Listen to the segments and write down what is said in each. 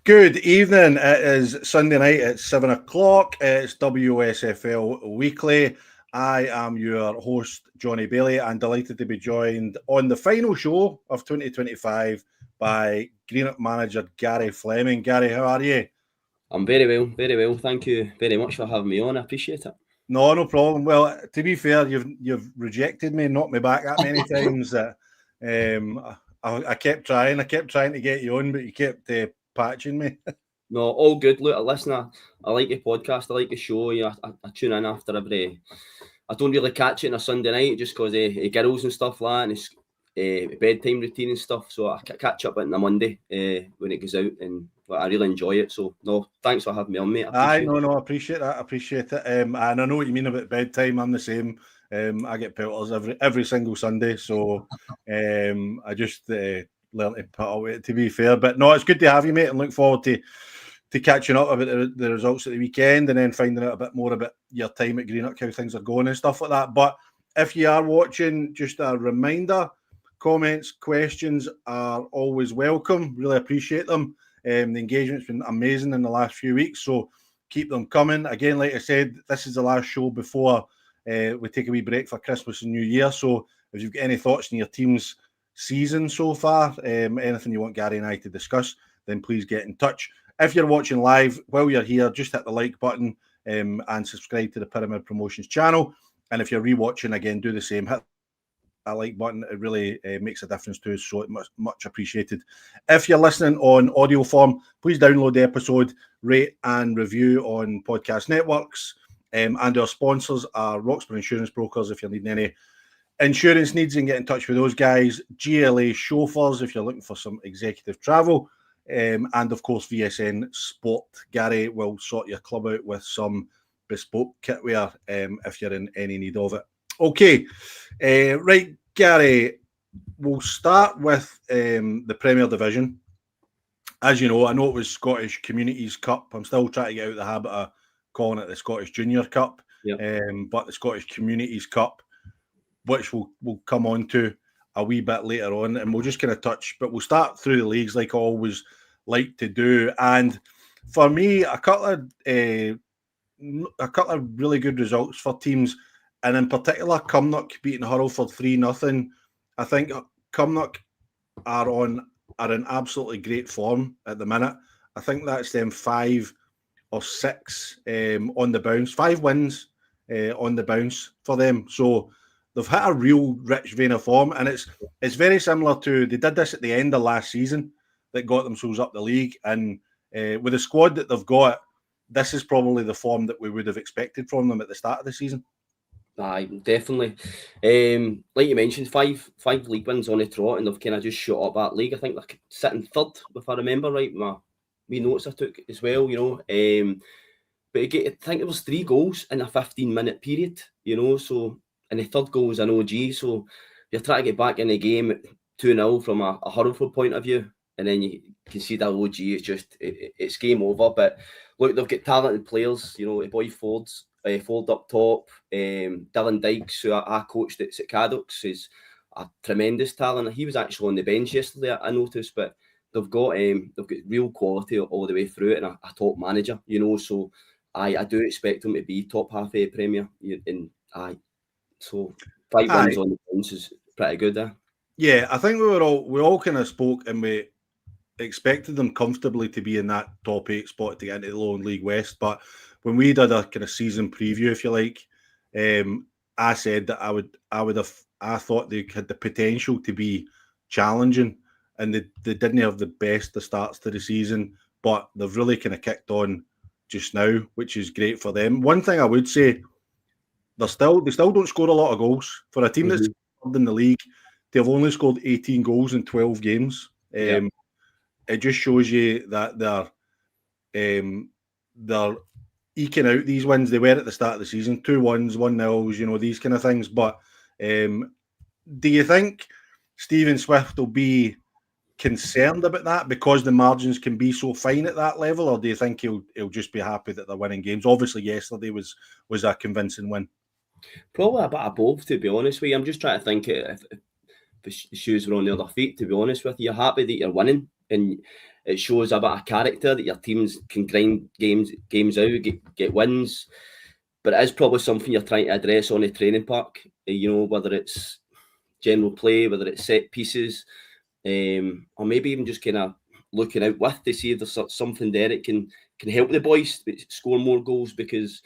Good evening. It is Sunday night at 7 o'clock. It's WOSFL Weekly. I am your host, Jonny Baillie, and delighted to be joined on the final show of 2025 by Greenock manager Gary Fleming. Gary, how are you? I'm very well. Thank you very much for having me on. I appreciate it. No problem. Well, to be fair, you've rejected me, knocked me back that many times that I kept trying. I kept trying to get you on, but you kept patching me. No, all good. Look, listen, I like your podcast. I like the show. You know, I tune in after every. I don't really catch it on a Sunday night just because of girls and stuff like that, and it's bedtime routine and stuff. So I catch up on a Monday when it goes out, and I really enjoy it. So no, thanks for having me on, mate. I appreciate that. I appreciate it. And I know what you mean about bedtime. I'm the same. I get pelters every single Sunday, so I just learn to put away. To be fair, but no, it's good to have you, mate, and look forward to catching up about the results at the weekend, and then finding out a bit more about your time at Greenock, how things are going and stuff like that. But if you are watching, just a reminder: comments, questions are always welcome. Really appreciate them. The engagement's been amazing in the last few weeks, so keep them coming. Again, like I said, this is the last show before we take a wee break for Christmas and New Year. So if you've got any thoughts on your team's season so far, anything you want Gary and I to discuss, then please get in touch. If you're watching live, while you're here, just hit the like button and subscribe to the Pyramid Promotions channel. And if you're rewatching, again, do the same. Hit that like button. It really makes a difference to us, so much appreciated. If you're listening on audio form, please download the episode, rate and review on podcast networks. And our sponsors are Roxburgh Insurance Brokers. If you're needing any insurance needs, and get in touch with those guys. GLA Chauffeurs if you're looking for some executive travel. And of course, VSN Sport. Gary will sort your club out with some bespoke kitwear if you're in any need of it. Okay, right, Gary, we'll start with the Premier Division. As you know, I know it was Scottish Communities Cup. I'm still trying to get out of the habit of calling it the Scottish Junior Cup, but the Scottish Communities Cup, which we'll come on to a wee bit later on, and we'll just kind of touch, but we'll start through the leagues like I always like to do. And for me, a couple of really good results for teams, and in particular, Cumnock beating Hurlford 3-0. I think Cumnock are in absolutely great form at the minute. I think that's them 5 or 6 on the bounce, 5 wins on the bounce for them. So they've hit a real rich vein of form, and it's very similar to, they did this at the end of last season that got themselves up the league, and with the squad that they've got, this is probably the form that we would have expected from them at the start of the season. Aye, definitely. Like you mentioned, five league wins on the trot, and they've kind of just shot up that league. I think they're sitting third, if I remember right. My notes I took as well, you know. But again, I think it was 3 goals in a 15-minute period, you know. So, and the third goal was an OG. So you're trying to get back in the game at 2-0 from a Hurlford point of view, and then you can see that OG is just it's game over. But look, they've got talented players, you know. Boy Ford up top, Dylan Dykes, who I coached at Caddocks, is a tremendous talent. He was actually on the bench yesterday, I noticed, but they've got real quality all the way through it, and a top manager, you know. So I do expect them to be top half of the Premier, so 5 wins on the bounce is pretty good. Yeah, I think we all kind of spoke, and we expected them comfortably to be in that top 8 spot to get into the Lowland League West. But when we did a kind of season preview, if you like, I said that I thought they had the potential to be challenging, and they didn't have the best of starts to the season, but they've really kind of kicked on just now, which is great for them. One thing I would say, they still don't score a lot of goals for a team that's in the league. They've only scored 18 goals in 12 games. It just shows you that they're eking out these wins. They were at the start of the season, 2-1s, 1-0s, you know, these kind of things. But do you think Stephen Swift will be concerned about that because the margins can be so fine at that level, or do you think he'll just be happy that they're winning games? Obviously, yesterday was a convincing win. Probably a bit of both, to be honest with you. I'm just trying to think if the shoes were on the other feet, to be honest with you. You're happy that you're winning, and it shows a bit of character that your teams can grind games out, get wins. But it is probably something you're trying to address on the training park, whether it's general play, whether it's set pieces, or maybe even just kind of looking out with to see if there's something there that can help the boys score more goals, because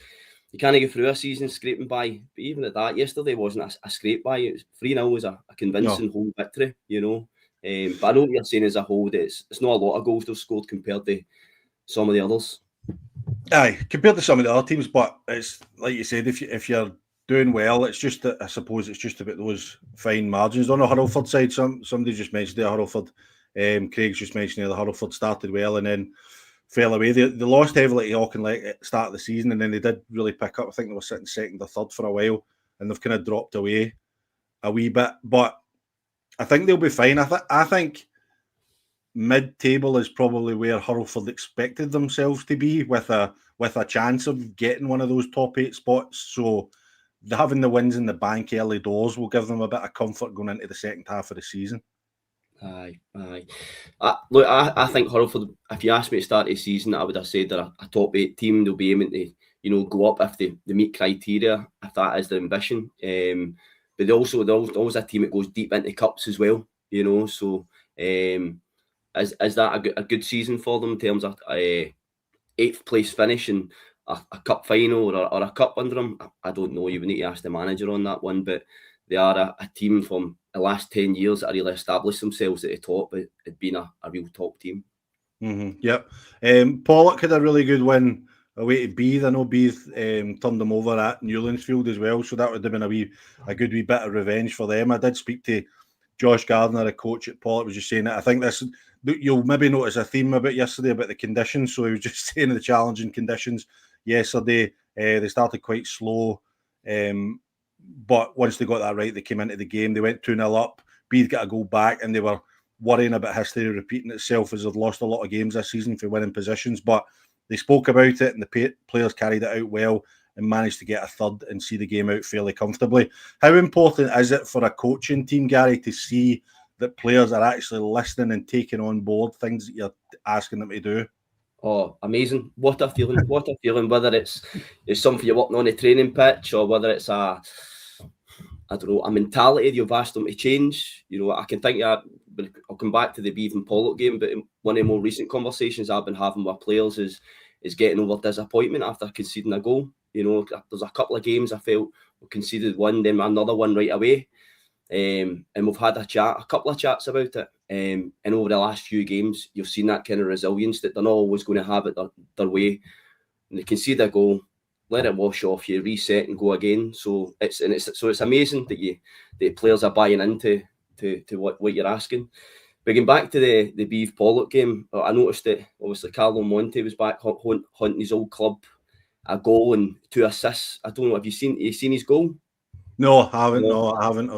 you can't get through a season scraping by. But even at that, yesterday wasn't a scrape by. It was 3-0 was a convincing home victory, But I know what you're saying as a whole, that it's not a lot of goals they've scored compared to some of the others. Aye, compared to some of the other teams, but it's like you said, if you're doing well, it's just that I suppose it's just about those fine margins. On the Hurlford side, somebody just mentioned the Hurlford. Craig's just mentioned the Hurlford started well and then fell away. They lost heavily to Auchinleck at the start of the season, and then they did really pick up. I think they were sitting second or third for a while, and they've kind of dropped away a wee bit. But I think they'll be fine. I think mid-table is probably where Hurlford expected themselves to be, with a chance of getting one of those top 8 spots. So having the wins in the bank early doors will give them a bit of comfort going into the second half of the season. Aye. Look, I think Hurlford, if you asked me to start the season, I would have said they're a top 8 team. They'll be aiming to, go up if they meet criteria, if that is their ambition. But they're always a team that goes deep into cups as well, So is that a good season for them in terms of 8th place finish and a cup final or a cup under them? I don't know. You would need to ask the manager on that one, but they are a team from the last 10 years that really established themselves at the top at being a real top team. Mm-hmm, yep. Pollock had a really good win away to Beath. I know Beath turned them over at Newlandsfield as well, so that would have been a good wee bit of revenge for them. I did speak to Josh Gardner, a coach at Pollock, was just saying that I think you'll maybe notice a theme about yesterday about the conditions. So he was just saying the challenging conditions yesterday. They started quite slow, but once they got that right, they came into the game. They went 2-0 up. Beath got a goal back, and they were worrying about history repeating itself, as they've lost a lot of games this season for winning positions. But they spoke about it, and the players carried it out well and managed to get a third and see the game out fairly comfortably. How important is it for a coaching team, Gary, to see that players are actually listening and taking on board things that you're asking them to do? Oh, amazing. What a feeling. What a feeling. Whether it's something you're working on the training pitch, or whether it's a mentality you've asked them to change. I can think of, I'll come back to the Beath and Pollock game, but one of the more recent conversations I've been having with players is getting over disappointment after conceding a goal. There's a couple of games I felt we conceded one, then another one right away. And we've had a couple of chats about it. And over the last few games, you've seen that kind of resilience that they're not always going to have it their way. And they concede a goal, let it wash off you, reset and go again. So it's amazing that players are buying into what you're asking. But getting back to the Beath Pollock game, I noticed that obviously Carlo Monte was back hunting his old club, a goal and 2 assists. I don't know, have you seen his goal? No, I haven't. No, I haven't.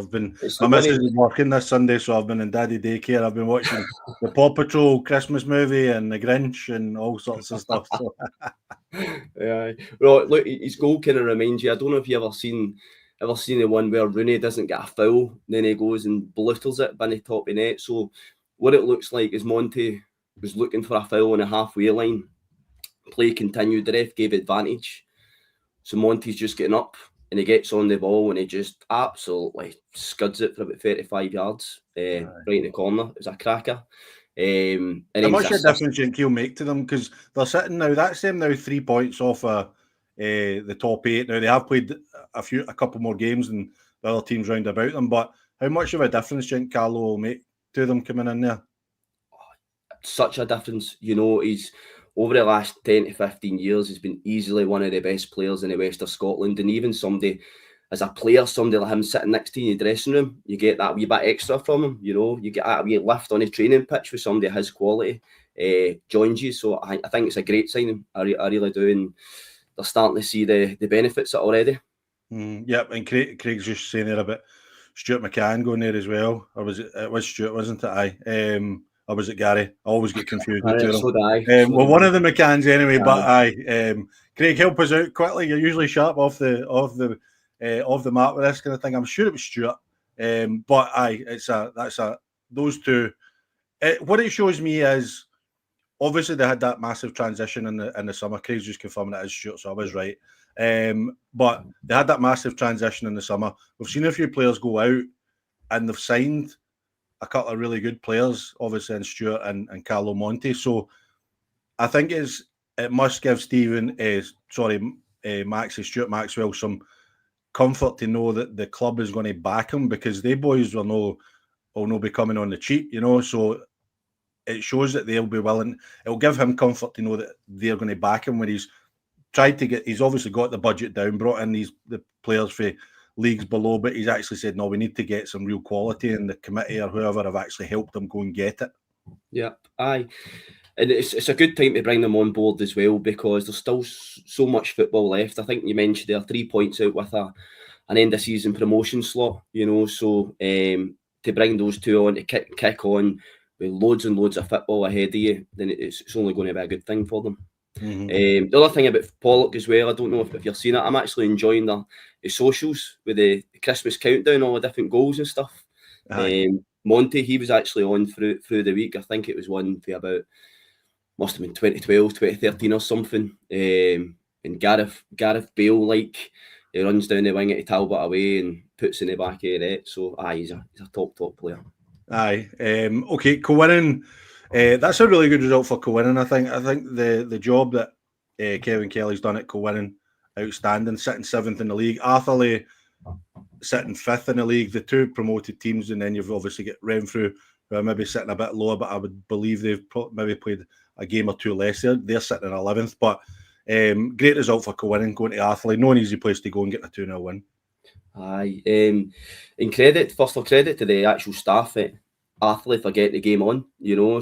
My missus is working this Sunday, so I've been in daddy daycare. I've been watching the Paw Patrol Christmas movie and the Grinch and all sorts of stuff. So. Yeah. Well, look, his goal kind of reminds you. I don't know if you ever seen the one where Rooney doesn't get a foul, then he goes and belittles it by the top of the net. So what it looks like is Monte was looking for a foul on the halfway line. Play continued. The ref gave advantage. So Monte's just getting up and he gets on the ball and he just absolutely scuds it for about 35 yards right in the corner. It was a cracker. How much a difference do you think he'll make to them? Because they're sitting now, that's them now 3 points off the top 8. Now, they have played a couple more games than the other teams round about them, but how much of a difference do you think Carlo will make to them coming in there? Such a difference. He's over the last 10 to 15 years, he's been easily one of the best players in the west of Scotland. And even somebody like him sitting next to you in the dressing room, you get that wee bit extra from him. You get that wee lift on the training pitch with somebody of his quality joins you. So I think it's a great signing. I really do. And they're starting to see the benefits of it already. Yep, and Craig's just saying there about Stuart McCann going there as well. Or was it was Stuart, wasn't it? Or was it Gary? I always get confused with two of them. One of the McCanns anyway, but Craig, help us out quickly. You're usually sharp off the map with this kind of thing. I'm sure it was Stuart. But those two What it shows me is, obviously they had that massive transition in the summer. Craig's just confirming it is Stuart, so I was right. But they had that massive transition in the summer. We've seen a few players go out and they've signed a couple of really good players, obviously in Stuart and Carlo Monti. So I think it must give Stuart Maxwell some comfort to know that the club is going to back him, because they boys will not be coming on the cheap, so it shows that they'll be willing. It'll give him comfort to know that they're going to back him when he's tried to he's obviously got the budget down, brought in the players for leagues below, but he's actually said, no, we need to get some real quality, and the committee or whoever have actually helped him go and get it. Yeah, aye. And it's a good time to bring them on board as well, because there's still so much football left. I think you mentioned there 3 points out with an end of season promotion slot, so to bring those two on to kick on with loads and loads of football ahead of you, then it's only going to be a good thing for them. The other thing about Pollock as well, I don't know if you've seen it, I'm actually enjoying the socials with the Christmas countdown, all the different goals and stuff. Monty, he was actually on through the week. I think it was one for about, must have been 2012, 2013 or something. And Gareth Bale, he runs down the wing at Talbot away and puts in the back of the net. So he's a top player. Okay, Corinne. That's a really good result for Corinne. I think the job that Kevin Kelly's done at Corinne, outstanding, sitting 7th in the league. Arthurlie sitting 5th in the league, the two promoted teams, and then you've obviously got Renfrew, who are maybe sitting a bit lower, but I would believe they've maybe played a game or two less there. They're sitting in 11th, but great result for Corinne going to Arthurlie. No an easy place to go and get a 2-0 win. In credit to the actual staff at Arthurlie for getting the game on,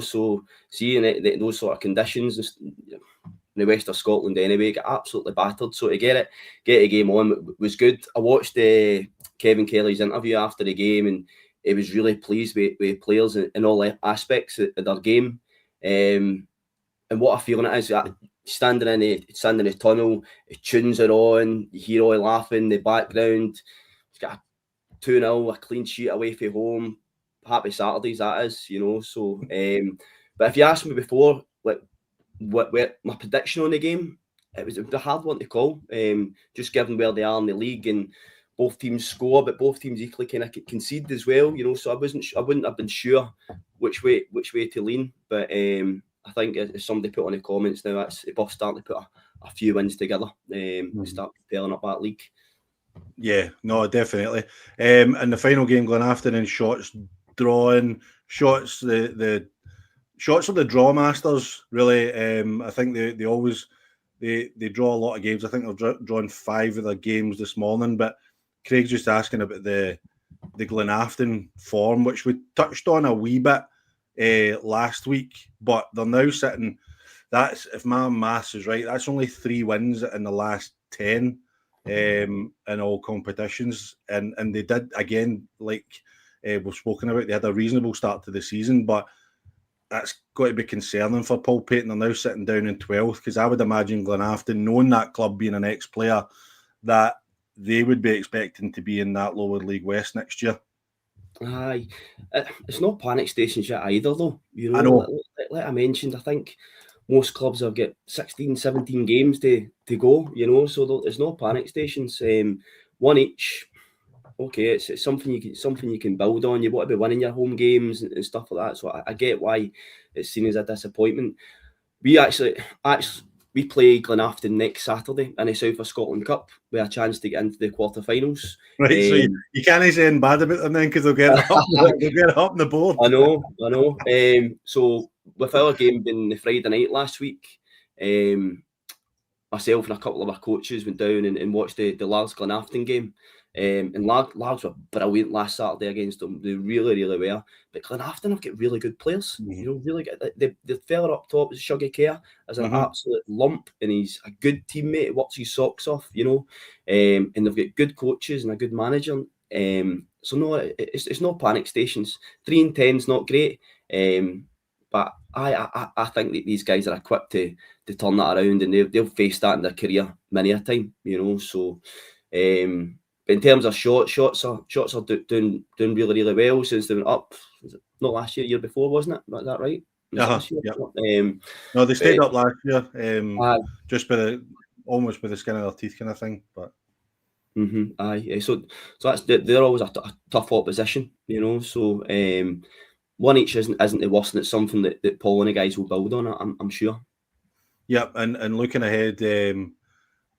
so seeing it, those sort of conditions in the west of Scotland anyway, got absolutely battered. So to get a game on was good. I watched Kevin Kelly's interview after the game, and he was really pleased with players in all aspects of their game. And what a feeling it is, standing in the tunnel, the tunes are on, you hear all laughing in the background. He's got a 2-0, a clean sheet away from home. Happy Saturdays, that is, So, but if you asked me before, what my prediction on the game, it was a hard one to call. Just given where they are in the league, and both teams score, but both teams equally kind of concede as well. So I wouldn't have been sure which way to lean. But I think as somebody put on the comments now, it's both starting to put a few wins together and start filling up that league. Yeah, no, definitely. And the final game, Glenafton and Shotts drawing. Shotts, the Shotts are the draw masters, really. I think they always they draw a lot of games. I think they've drawn 5 of their games this morning. But Craig's just asking about the Glenafton form, which we touched on a wee bit last week, but they're now sitting. That's, if my maths is right, that's only 3 wins in the last 10 in all competitions, and they did again, like we've spoken about, they had a reasonable start to the season, but that's got to be concerning for Paul Payton. They're now sitting down in 12th, because I would imagine Glenafton, knowing that club being an ex-player, that they would be expecting to be in that lower League West next year. Aye, it's not panic stations yet either, though. I know. Like I mentioned, I think most clubs have got 16, 17 games to go, so there's no panic stations. One each. Okay, it's something you can build on. You want to be winning your home games and stuff like that. So I get why it's seen as a disappointment. We play Glenafton next Saturday in the South of Scotland Cup with a chance to get into the quarterfinals. Right, so you can't say anything bad about them then, because they'll get it up on the board. I know. So with our game being the Friday night last week, myself and a couple of our coaches went down and watched the Largs Glenafton game. And Largs were brilliant last Saturday against them. They really, really were. But Glenafton have got really good players. Really good. The fella up top is Shuggy Kerr, as an absolute lump, and he's a good teammate. He works his socks off, and they've got good coaches and a good manager. So no, it's no panic stations. 3-10 is not great, but I think that these guys are equipped to turn that around, and they'll face that in their career many a time. So. In terms of Shotts are doing really, really well since they went up not last year, year before, wasn't it? Is that right? Was it this year? Yeah. No, they stayed up last year, just almost by the skin of their teeth kind of thing. But aye, so that's they're always a tough opposition, you know. So one each isn't the worst, and it's something that Paul and the guys will build on. I'm sure. Yeah, and looking ahead to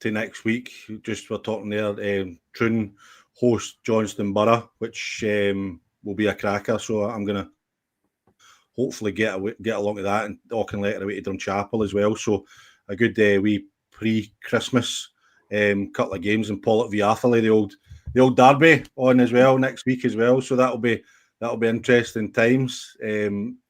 next week, just we're talking there. Troon host Johnston Borough, which will be a cracker. So I'm gonna hopefully get along to that, and Auchinleck away to Drumchapel as well. So a good wee pre-Christmas couple of games, and Pollock v Atherley, the old derby on as well next week as well. So that'll be interesting times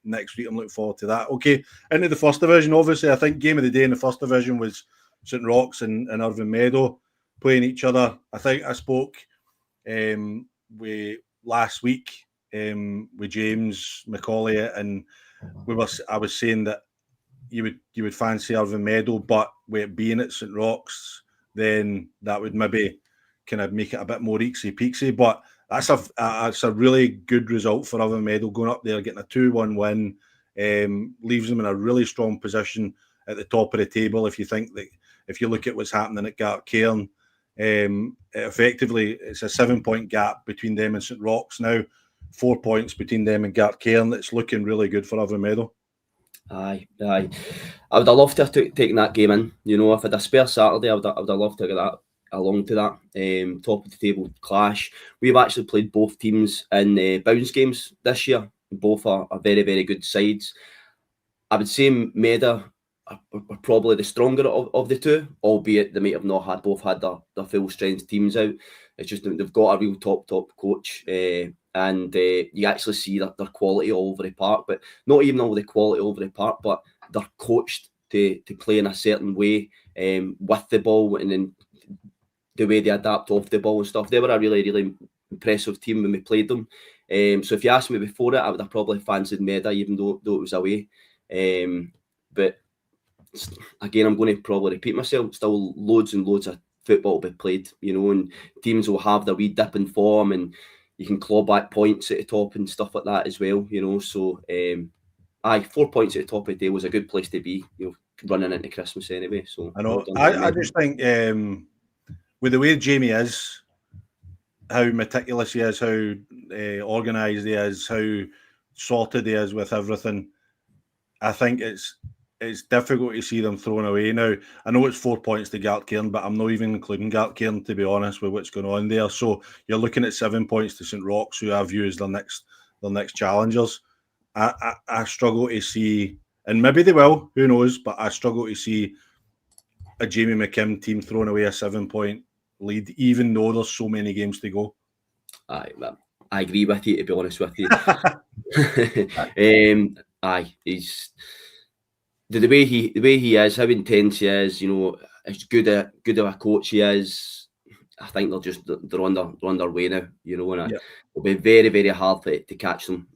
next week. I'm looking forward to that. Okay, into the first division. Obviously, I think game of the day in the first division was St Roch's and Irvine Meadow playing each other. I think I spoke with last week with James Macaulay, and I was saying that you would fancy Irvine Meadow, but with it being at St Roch's, then that would maybe kind of make it a bit more eaksy peaksy. But that's a really good result for Irvine Meadow, going up there, getting a 2-1 win, leaves them in a really strong position at the top of the table. If you look at what's happening at Gartcairn, effectively it's a 7-point gap between them and St Roch's now, 4 points between them and Gartcairn. It's looking really good for Irvine Meadow. Aye. I would have loved to have taken that game in. You know, if I had a spare Saturday, I would have loved to get that along to that top of the table clash. We've actually played both teams in bounce games this year. Both are very, very good sides. I would say Meadow are probably the stronger of the two, albeit they might have not both had their full strength teams out. It's just they've got a real top coach, and you actually see their quality all over the park. But not even all the quality over the park, but they're coached to play in a certain way with the ball, and then the way they adapt off the ball and stuff. They were a really, really impressive team when we played them. So if you asked me before it, I would have probably fancied Meadow, even though it was away. But again, I'm going to probably repeat myself. Still loads and loads of football will be played, you know, and teams will have their wee dip in form, and you can claw back points at the top and stuff like that as well, you know. So 4 points at the top of the day was a good place to be, you know, running into Christmas anyway. So I know. I just think with the way Jamie is, how meticulous he is, how organised he is, how sorted he is with everything, I think it's difficult to see them thrown away now. I know it's 4 points to Gartcairn, but I'm not even including Gartcairn, to be honest, with what's going on there. So you're looking at 7 points to St Roch's, who I view as their next challengers. I struggle to see, and maybe they will, who knows, but I struggle to see a Jamie McKim team throwing away a 7-point lead, even though there's so many games to go. I agree with you, to be honest with you. He's the way he is, how intense he is, you know, as good of a coach he is. I think they're on their way now, you know, and it'll be very, very hard to catch them.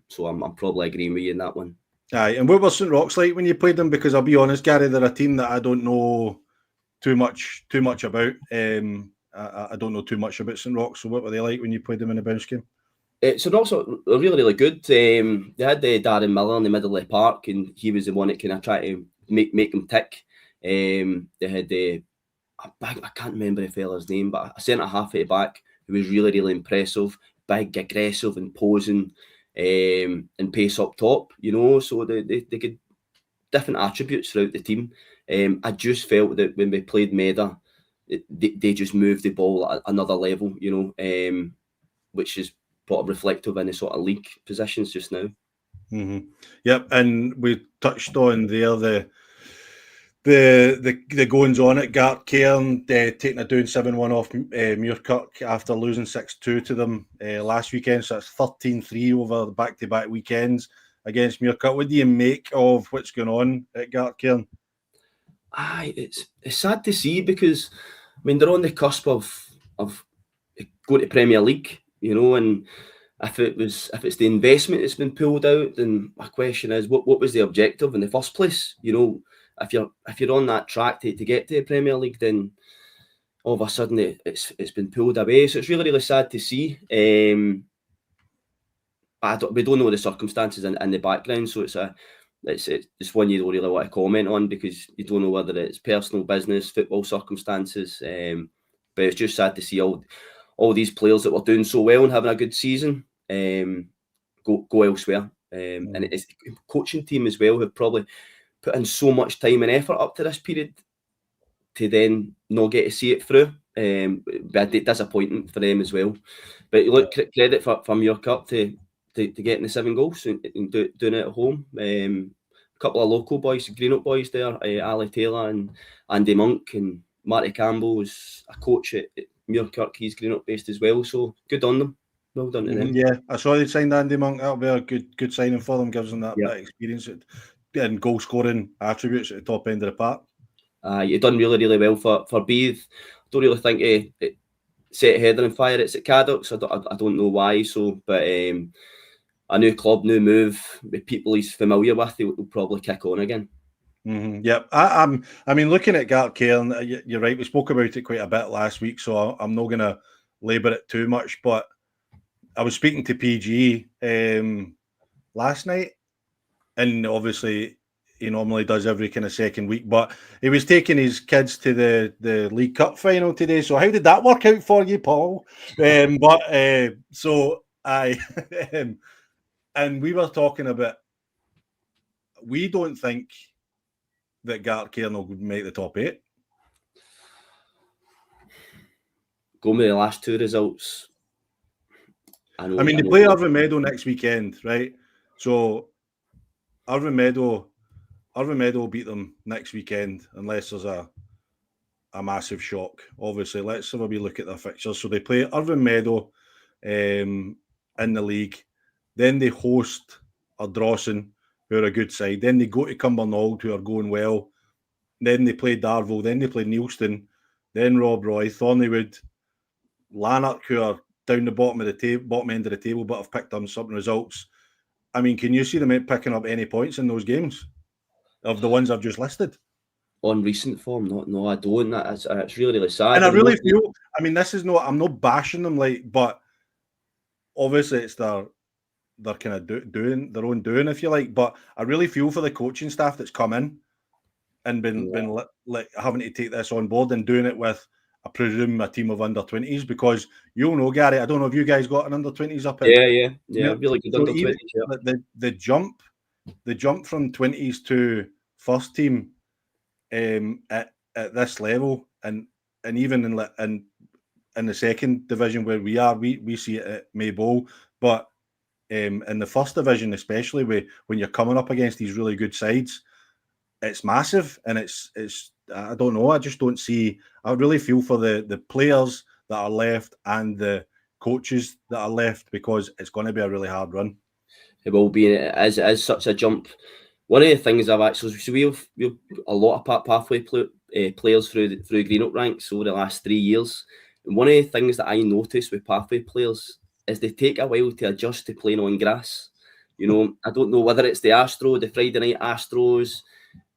So I'm probably agreeing with you in that one. Aye, and what was St Roch's like when you played them? Because I'll be honest, Gary, they're a team that I don't know too much about. I don't know too much about St Roch's. So what were they like when you played them in a bounce game? So also really, really good. They had Darren Miller in the middle of the park, and he was the one that kind of tried to make them tick. They had I can't remember the fella's name, but a centre half at the back who was really, really impressive, big, aggressive, imposing, and pace up top. You know, so they could different attributes throughout the team. I just felt that when we played Meadow, they just moved the ball at another level. You know, which is reflective in the sort of league positions just now. Mm-hmm. Yep, and we touched on there the goings on at Gartcairn, taking a down 7-1 off Muirkirk after losing 6-2 to them last weekend. So that's 13-3 over the back-to-back weekends against Muirkirk. What do you make of what's going on at Gartcairn? It's sad to see, because I mean they're on the cusp of going to Premier League, you know, and if it's the investment that's been pulled out, then my question is, what was the objective in the first place? You know, if you're on that track to get to the Premier League, then all of a sudden it's been pulled away. So it's really, really sad to see. we don't know the circumstances and the background, so it's one you don't really want to comment on because you don't know whether it's personal, business, football circumstances. But it's just sad to see all these players that were doing so well and having a good season go elsewhere. And it's the coaching team as well have probably put in so much time and effort up to this period to then not get to see it through. But disappointing for them as well. But look, credit from your cup to getting the 7 goals and doing it at home. A couple of local boys, Greenock boys there, Ali Taylor and Andy Monk, and Marty Campbell was a coach at Muirkirk. He's Greenock based as well, so good on them. Well done to them. Yeah, I saw they signed Andy Monk. That'll be a good signing for them. Gives them that bit of experience and goal scoring attributes at the top end of the park. You've done really well for Beath. Don't really think it set header and fire. It's at Caddocks. I don't know why. So, but a new club, new move with people he's familiar with, he'll probably kick on again. Yeah, I mean, looking at Gartcairn, you're right. We spoke about it quite a bit last week, so I'm not going to labour it too much. But I was speaking to PG last night, and obviously he normally does every kind of second week, but he was taking his kids to the League Cup final today. So how did that work out for you, Paul? So I and we were talking about, we don't think that Gartcairn will make the top 8. Go with the last 2 results. I mean, they play Irvine Meadow next weekend, right? So Irvine Meadow will beat them next weekend unless there's a massive shock. Obviously, let's have a wee look at their fixtures. So they play Irvine Meadow in the league. Then they host Ardrossan, who are a good side. Then they go to Cumbernauld, who are going well. Then they play Darvel. Then they play Neilston. Then Rob Roy, Thorneywood, Lanark, who are down the bottom end of the table, but have picked up some results. I mean, can you see them picking up any points in those games of the ones I've just listed? On recent form, no, I don't. It's really sad. And I really feel, I mean, I'm not bashing them, but obviously it's their kind of doing their own doing, if you like. But I really feel for the coaching staff that's come in and been having to take this on board and doing it with, I presume, a team of under-20s, because you'll know, Gary, I don't know if you guys got an under-20s up in. Yeah, really good under-20s. The jump from 20s to first team at this level, and even in the second division where we are, we see it at Maybole, but in the first division, especially when you're coming up against these really good sides, it's massive. And it's I don't know, I just don't see, I really feel for the players that are left and the coaches that are left, because it's going to be a really hard run. It will be, as such a jump. One of the things I've actually, so we've a lot of pathway players through Greenock ranks over the last 3 years. And one of the things that I notice with pathway players is they take a while to adjust to playing on grass. You know, I don't know whether it's the Friday night Astros,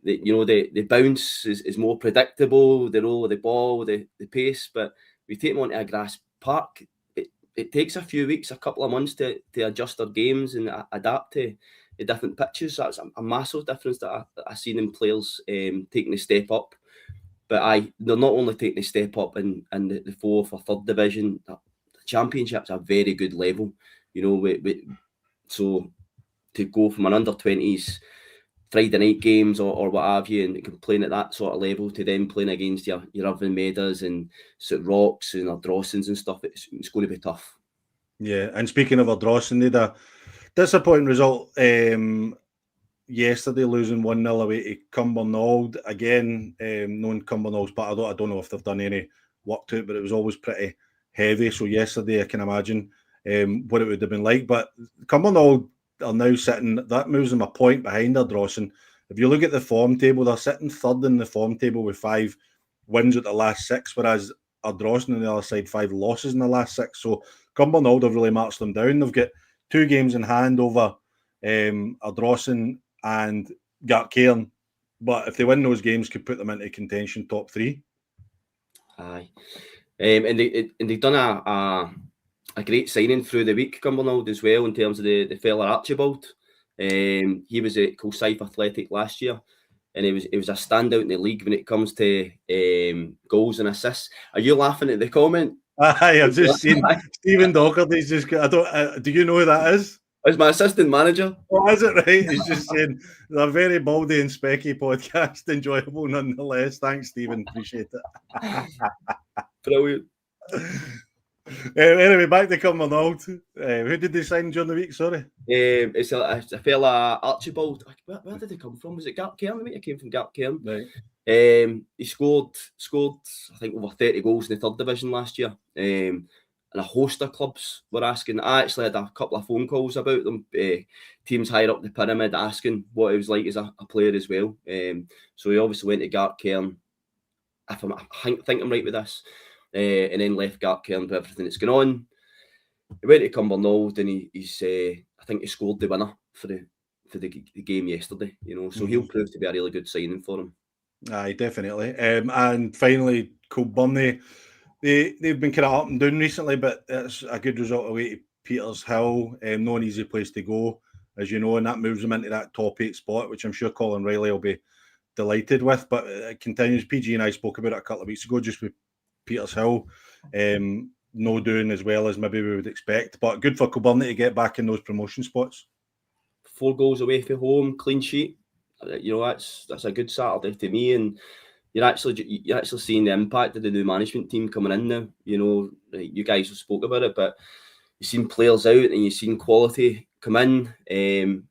the bounce is more predictable, the roll of the ball, the pace, but we take them onto a grass park. It takes a few weeks, a couple of months to adjust their games and adapt to the different pitches. That's a massive difference that I've seen in players taking a step up. But they're not only taking a step up in the 4th or 3rd division, the Championship's a very good level. You know, so to go from an under-20s Friday night games or what have you, and playing at that sort of level, to then playing against your Irvine Meadows and St Rocks and Ardrossans and stuff, it's going to be tough. Yeah, and speaking of Ardrossan, they had a disappointing result yesterday, losing 1-0 away to Cumbernauld. Again, known Cumbernauld, but I don't know if they've done any work to it, but it was always pretty heavy. So yesterday, I can imagine what it would have been like. But Cumbernauld are now sitting, that moves them a point behind Ardrossan. If you look at the form table, they're sitting 3rd in the form table with 5 wins at the last 6, whereas Ardrossan on the other side, 5 losses in the last 6. So Cumbernauld have really marched them down. They've got 2 games in hand over Ardrossan and Gartcairn, but if they win those games, could put them into contention top 3. Aye, and they've done a great signing through the week, Cumbernauld, as well, in terms of the fella Archibald. He was at Kilsyth Athletic last year, and he was a standout in the league when it comes to goals and assists. Are you laughing at the comment? I've just seen Stephen Docherty's just got, I don't, do you know who that is? As my assistant manager. Oh, is it right? He's just saying they're very baldy and specky podcast, enjoyable nonetheless. Thanks, Stephen. Appreciate it. Brilliant. Anyway, back to Cumbernauld. Who did they sign during the week? Sorry. It's a fella Archibald. Where did he come from? Was it Gartcairn? He came from Gartcairn. Right. He scored I think over 30 goals in the third division last year. And a host of clubs were asking. I actually had a couple of phone calls about them. Teams higher up the pyramid asking what it was like as a player as well. So he obviously went to Gartcairn. If I think I'm right with this. And then left Gartcairn with everything that's going on. He went to Cumbernauld and he's I think he scored the winner for the game yesterday. So he'll prove to be a really good signing for him. Aye, definitely. And finally, Kilbirnie, they've been kind of up and down recently, but it's a good result away to Petershill. Not an easy place to go, as you know, and that moves them into that top 8 spot, which I'm sure Colin Riley will be delighted with. But it continues. PG and I spoke about it a couple of weeks ago, just with Petershill. No doing as well as maybe we would expect, but good for Kilbirnie to get back in those promotion spots. 4 goals away from home, clean sheet. That's a good Saturday to me, and you're actually seeing the impact of the new management team coming in now. You guys have spoke about it, but you've seen players out and you've seen quality come in, and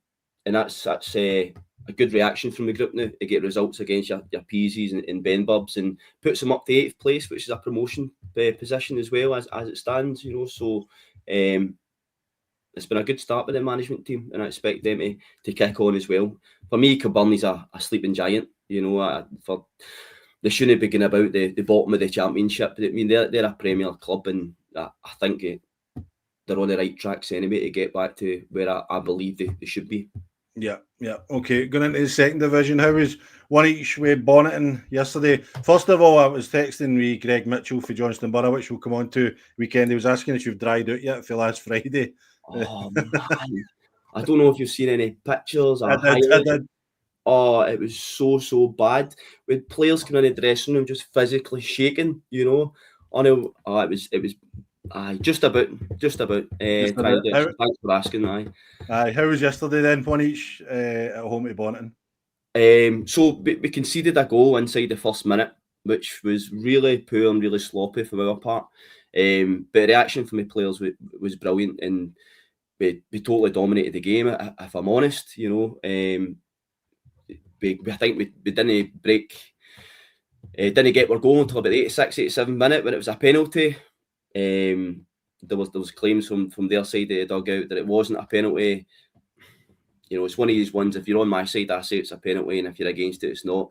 that's a good reaction from the group now to get results against your Peasies and Benburbs, and puts them up to 8th place, which is a promotion position as well as it stands. So it's been a good start with the management team, and I expect them to kick on as well. For me, Kilbirnie's a sleeping giant. They shouldn't be going about the bottom of the championship. I mean, they're a Premier club, and I think they're on the right tracks anyway to get back to where I believe they should be. Yeah. Okay, going into the second division, how was one each with Bonneton yesterday? First of all, I was texting with Greg Mitchell for Johnston Borough, which we'll come on to weekend. He was asking if you've dried out yet for last Friday. Oh, man. I don't know if you've seen any pictures or I did. Oh, it was so bad. With players coming in the dressing room just physically shaking, it was just about. Thanks for asking. Aye, how was yesterday then? One each at home to Bonneton. So we conceded a goal inside the first minute, which was really poor and really sloppy from our part. But the reaction from the players was brilliant, and we totally dominated the game. If I'm honest, I think we didn't break. Didn't get our goal until about 86, 87 minute when it was a penalty. There was claims from their side of the dugout that it wasn't a penalty. It's one of these ones. If you're on my side, I say it's a penalty, and if you're against it, it's not.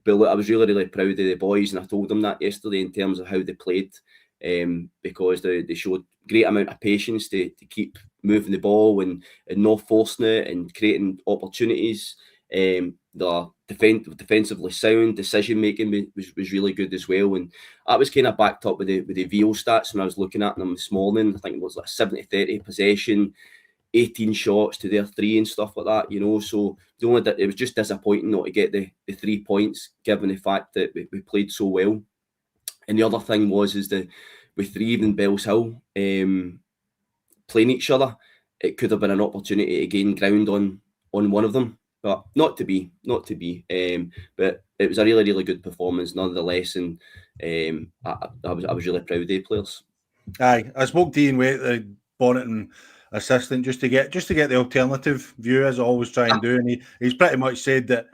But look, I was really proud of the boys, and I told them that yesterday in terms of how they played, because they showed great amount of patience to keep moving the ball and not forcing it and creating opportunities. The defensively sound decision making was really good as well, and that was kind of backed up with the VO stats when I was looking at them this morning. I think it was like 70-30 possession, 18 shots to their 3 and stuff like that. So it was just disappointing not to get the 3 points, given the fact that we played so well. And the other thing was with Reeve and Bellshill playing each other, it could have been an opportunity to gain ground on one of them. But not to be. But it was a really good performance nonetheless, and I was really proud of the players. Aye, I spoke to Ian Waite, the Bonneton assistant, just to get the alternative view, as I always try and do, and he's pretty much said that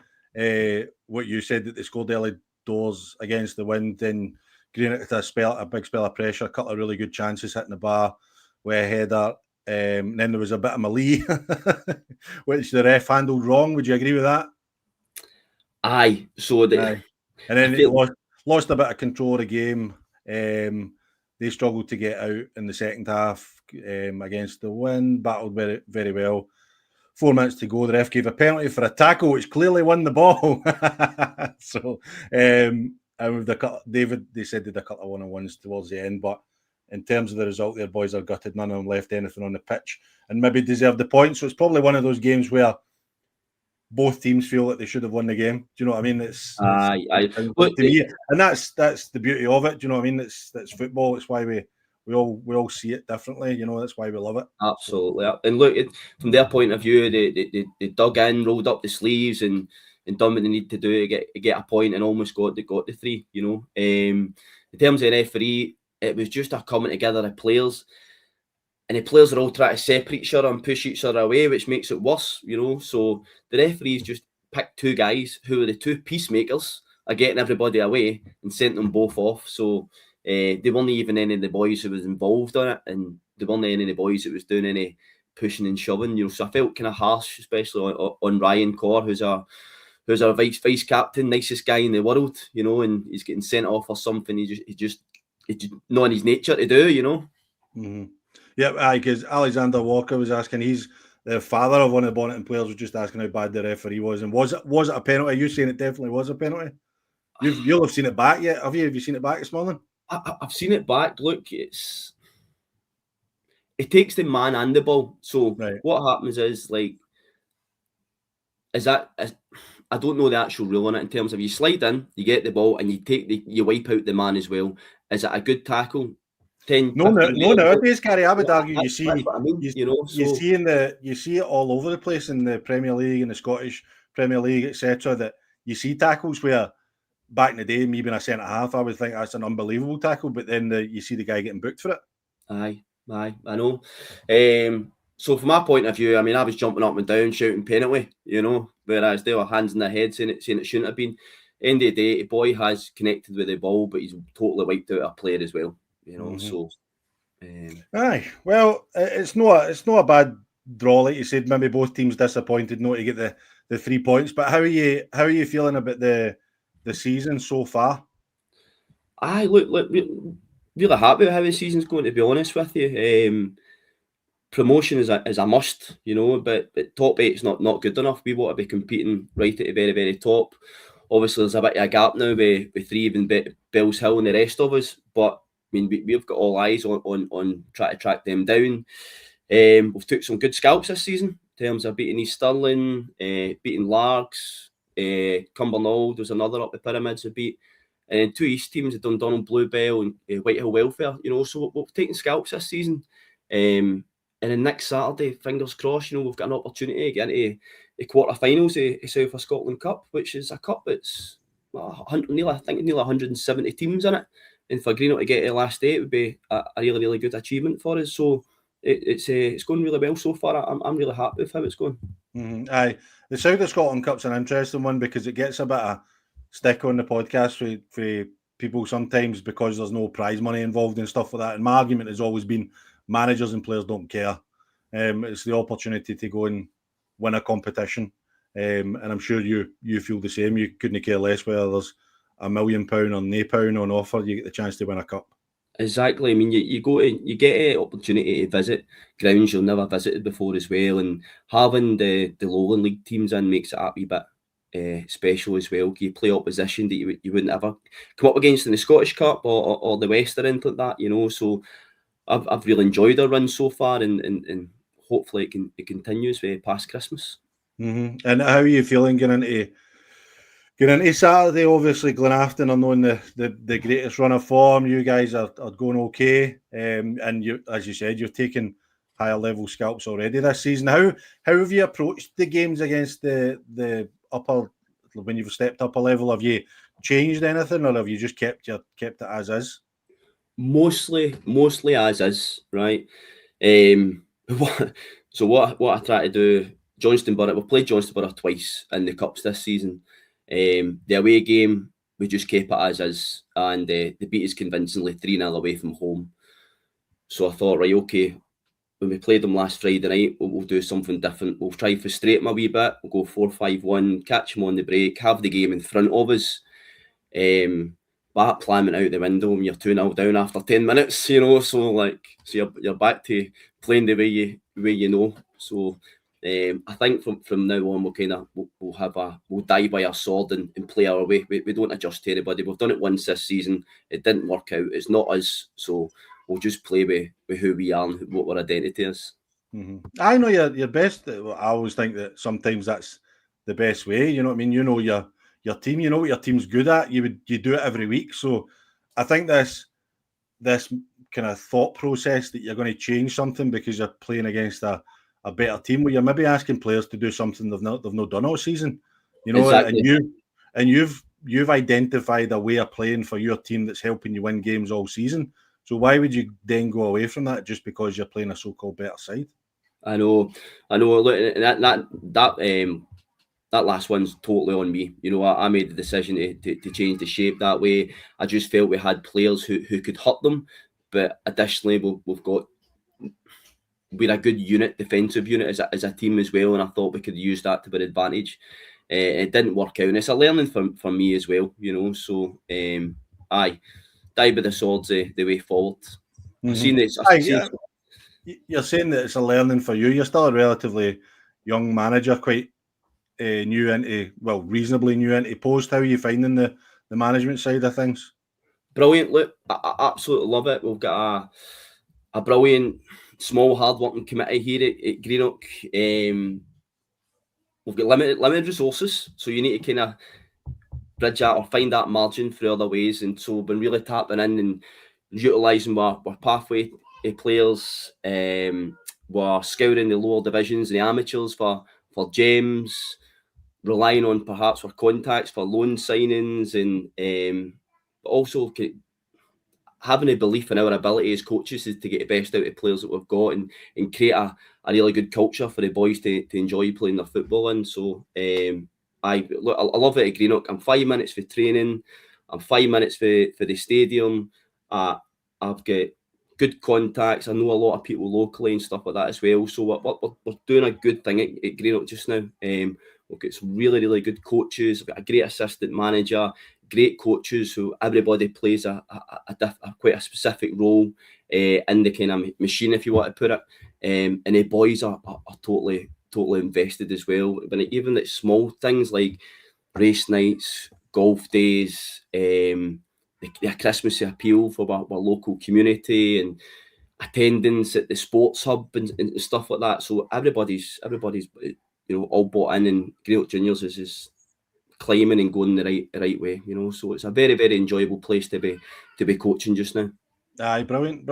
what you said, that they scored early doors against the wind, and Greenock had a big spell of pressure, a couple of really good chances hitting the bar with a header. And then there was a bit of melee, which the ref handled wrong. Would you agree with that? Aye. And then they lost a bit of control of the game. They struggled to get out in the second half against the wind, battled very, very well. 4 minutes to go. The ref gave a penalty for a tackle, which clearly won the ball. So, and with David, they said they did a couple of one-on-ones towards the end, but in terms of the result, their boys are gutted. None of them left anything on the pitch and maybe deserved the point. So it's probably one of those games where both teams feel that they should have won the game. Do you know what I mean? It's Look, to me, and that's the beauty of it. Do you know what I mean? That's football. It's why we all see it differently. You know, that's why we love it. Absolutely. And look, from their point of view, they dug in, rolled up the sleeves, and done what they need to do to get a point, and almost got the 3. You know, in terms of the referee, it was just a coming together of players. And the players are all trying to separate each other and push each other away, which makes it worse, you know. So the referees just picked 2 guys who were the 2 peacemakers are getting everybody away and sent them both off. So they weren't even any of the boys who was involved on it, and they weren't any of the boys that was doing any pushing and shoving, you know. So I felt kind of harsh, especially on Ryan Corr, who's our vice captain, nicest guy in the world, you know, and he's getting sent off or something. It's just not in his nature to do, you know. Mm-hmm. Yeah, because Alexander Walker was asking, he's the father of one of the Bonneton players, was just asking how bad the referee was, and was it a penalty? You saying it definitely was a penalty? You'll have seen it back yet, have you? Have you seen it back this morning? I've seen it back. Look, it takes the man and the ball. So What happens is, like, I don't know the actual rule on it in terms of you slide in, you get the ball, and you wipe out the man as well. Is it a good tackle? No, nowadays, Gary, I would argue you see it all over the place in the Premier League and the Scottish Premier League, etc. That you see tackles where back in the day, me being a centre half, I would think that's an unbelievable tackle, but then you see the guy getting booked for it. Aye, I know. So from my point of view, I mean, I was jumping up and down, shouting penalty, you know, whereas they were hands in their head saying it shouldn't have been. End of the day, the boy has connected with the ball, but he's totally wiped out a player as well, you know. Mm-hmm. So. Aye, well, it's not a bad draw, like you said. Maybe both teams disappointed not to get the 3 points. But how are you feeling about the season so far? Aye, look, really happy with how the season's going. To be honest with you, promotion is a must, you know. But top 8's not good enough. We want to be competing right at the very, very top. Obviously, there's a bit of a gap now with 3 even Bells Hill and the rest of us, but. I mean, we've got all eyes on trying to track them down. We've took some good scalps this season in terms of beating East Stirling, beating Largs, Cumbernauld was another up the pyramids we beat, and 2 East teams, Dundonald Bluebell and Whitehill Welfare. You know, so we've taken scalps this season. And then next Saturday, fingers crossed, you know, we've got an opportunity to get into the quarter-finals of South of Scotland Cup, which is a cup that's nearly 170 teams in it. And for Greenock to get to the last 8 would be a really, really good achievement for us. So it's going really well so far. I'm really happy with how it's going. Mm-hmm. Aye, the South of Scotland Cup's an interesting one because it gets a bit of stick on the podcast for people sometimes because there's no prize money involved and stuff like that. And my argument has always been managers and players don't care. It's the opportunity to go and win a competition. And I'm sure you feel the same. You couldn't care less whether there's £1 million or £9 on offer, you get the chance to win a cup. Exactly. I mean, you get an opportunity to visit grounds you've never visited before as well, and having the Lowland League teams in makes it a wee bit special as well. You play opposition that you wouldn't ever come up against in the Scottish Cup or the West or anything like that, you know. So I've really enjoyed our run so far, and hopefully it continues past Christmas. Mm-hmm. And how are you feeling getting into Saturday? Obviously, Glenafton are knowing the greatest run of form. You guys are going okay, and you, as you said, you've taken higher level scalps already this season. How have you approached the games against the upper, when you've stepped up a level? Have you changed anything, or have you just kept it as is? Mostly as is, right? So what I try to do, Johnston Borough, we've played Johnston Borough twice in the Cups this season. The away game, we just kept it as is, and they beat us convincingly 3-0 away from home. So I thought, right, okay, when we played them last Friday night, we'll do something different. We'll try to frustrate them a wee bit. We'll go 4-5-1, catch them on the break, have the game in front of us. That plan went out the window when you're 2-0 down after 10 minutes, you know. So you're back to playing the way you know. So I think from now on we'll die by our sword and play our way. We don't adjust to anybody. We've done it once this season. It didn't work out. It's not us. So we'll just play with who we are and what our identity is. I know your best. I always think that sometimes that's the best way. You know what I mean? You know your team. You know what your team's good at. You do it every week. So I think this kind of thought process that you're going to change something because you're playing against a better team, where you're maybe asking players to do something they've not done all season. You know, exactly. and you've identified a way of playing for your team that's helping you win games all season. So why would you then go away from that just because you're playing a so-called better side? I know. Look, that last one's totally on me. You know, I made the decision to change the shape that way. I just felt we had players who could hurt them, but additionally, we're a good unit, defensive unit as a team as well, and I thought we could use that to our advantage. It didn't work out, and it's a learning for me as well. You know, so aye, die by the swords the way forward. I've seen this. You're saying that it's a learning for you. You're still a relatively young manager, quite reasonably new into post. How are you finding the management side of things? Brilliant. Look, I absolutely love it. We've got a brilliant, small, hard-working committee here at Greenock. We've got limited resources, so you need to kind of bridge that or find that margin through other ways. And so we've been really tapping in and utilising our pathway players. We're scouring the lower divisions and the amateurs for gems, relying on perhaps our contacts for loan signings, and but also having a belief in our ability as coaches is to get the best out of players that we've got and create a really good culture for the boys to enjoy playing their football in. So I love it at Greenock. I'm 5 minutes for training. I'm 5 minutes for the stadium. I've got good contacts. I know a lot of people locally and stuff like that as well. So we're doing a good thing at Greenock just now. We've got some really, really good coaches. We've got a great assistant manager, great coaches who everybody plays a quite a specific role in the kind of machine, if you want to put it. And the boys are totally invested as well. But even at small things like race nights, golf days, the Christmas appeal for our local community, and attendance at the sports hub and stuff like that. So everybody's all bought in, and Greenock Juniors is climbing and going the right way. So it's a very, very enjoyable place to be coaching just now. Aye, brilliant.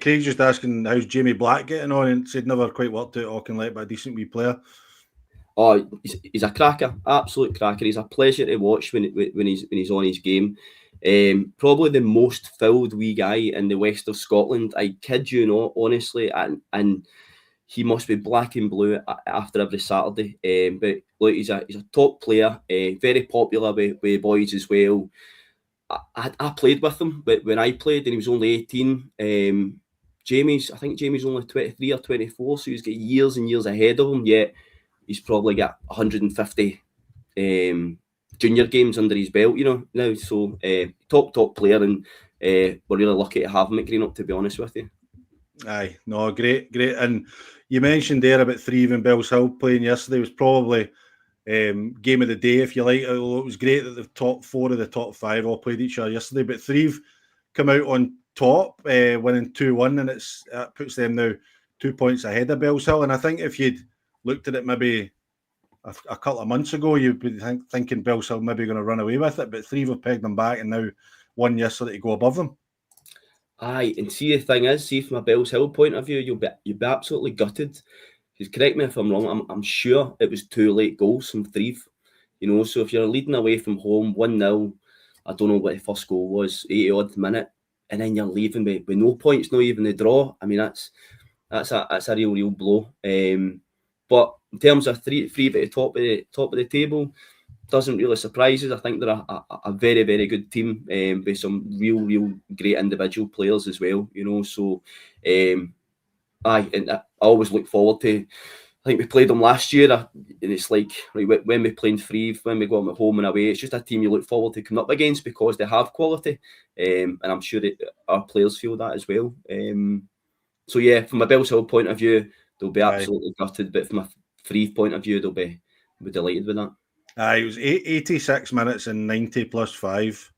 Craig's just asking how's Jamie Black getting on, and said never quite worked out Auchinleck, but a decent wee player. Oh, he's a cracker, absolute cracker. He's a pleasure to watch when he's on his game. Probably the most filled wee guy in the west of Scotland. I kid you not, honestly, and he must be black and blue after every Saturday. But look, he's a top player, very popular with boys as well. I played with him, but when I played and he was only 18. I think Jamie's only 23 or 24, so he's got years and years ahead of him. Yet he's probably got 150 junior games under his belt, now. So top player, and we're really lucky to have him at Greenock, to be honest with you. Aye, no, great. And you mentioned there about Threave and Bellshill playing yesterday. It was probably game of the day, if you like. It was great that the top four of the top five all played each other yesterday, but Threave come out on top, winning 2-1, and it puts them now 2 points ahead of Bellshill. And I think if you'd looked at it maybe a couple of months ago, you'd be thinking Bellshill maybe going to run away with it, but Threave have pegged them back and now won yesterday to go above them. Aye, and see, the thing is, see, from a Bellshill point of view, you'll be absolutely gutted. Because correct me if I'm wrong, I'm sure it was 2 late goals from Threave. So if you're leading away from home 1-0, I don't know what the first goal was, 80-odd minute, and then you're leaving with no points, not even the draw. I mean, that's a real blow. But in terms of Threave at the top of the table, doesn't really surprise us. I think they're a very, very good team with some real great individual players as well. So and I always look forward to. I think we played them last year, and it's like when we play in Threave, when we go on at home and away, it's just a team you look forward to coming up against because they have quality, and I'm sure that our players feel that as well. So yeah, from a Bellshill point of view, they'll be absolutely gutted, but from a Threave point of view, they'll be delighted with that. It was 86 minutes and 90 plus 5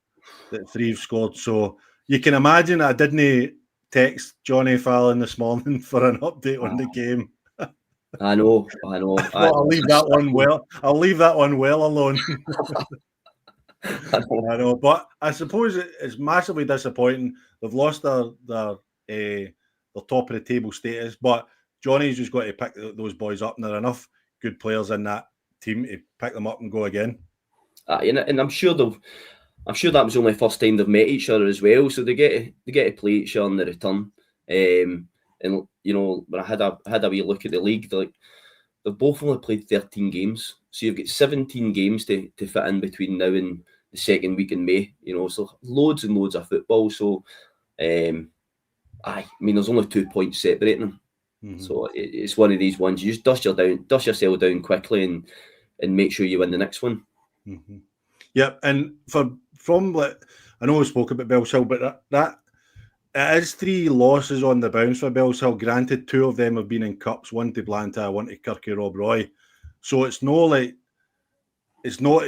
that Threave scored. So you can imagine I didn't text Johnny Fallon this morning for an update on the game. I know. Well, I'll leave that one well alone. I know, but I suppose it's massively disappointing. They've lost their top of the table status, but Johnny's just got to pick those boys up, and there are enough good players in that team to pick them up and go again. And I'm sure that was only the first time they've met each other as well, so they get to play each other in the return. And you know, when I had a wee look at the league, they've both only played 13 games, so you've got 17 games to fit in between now and the second week in May. You know, so loads and loads of football. So, I mean, there's only 2 points separating them. Mm-hmm. So it's one of these ones. You just dust yourself down quickly and make sure you win the next one. Mm-hmm. Yeah, and from I know we spoke about Bellshill, but that it is 3 losses on the bounce for Bellshill. Granted, 2 of them have been in cups, one to Blantyre, one to Kirky Rob Roy. So it's not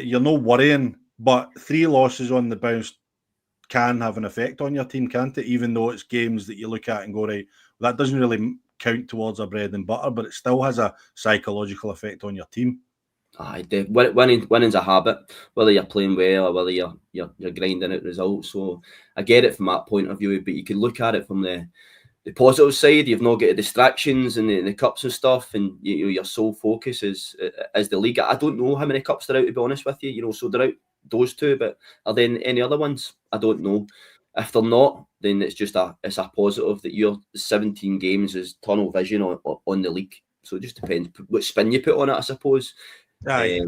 you're not worrying, but 3 losses on the bounce can have an effect on your team, can't it? Even though it's games that you look at and go, right, that doesn't really count towards our bread and butter, but it still has a psychological effect on your team. Winning's a habit, whether you're playing well or whether you're grinding out results. So I get it from that point of view, but you can look at it from the positive side. You've not got the distractions and the cups and stuff, and your sole focus is the league. I don't know how many cups they're out, to be honest with you. You know, so they're out those 2, but are there any other ones? I don't know. If they're not, then it's a positive that your 17 games is tunnel vision on the league. So it just depends what spin you put on it, I suppose. If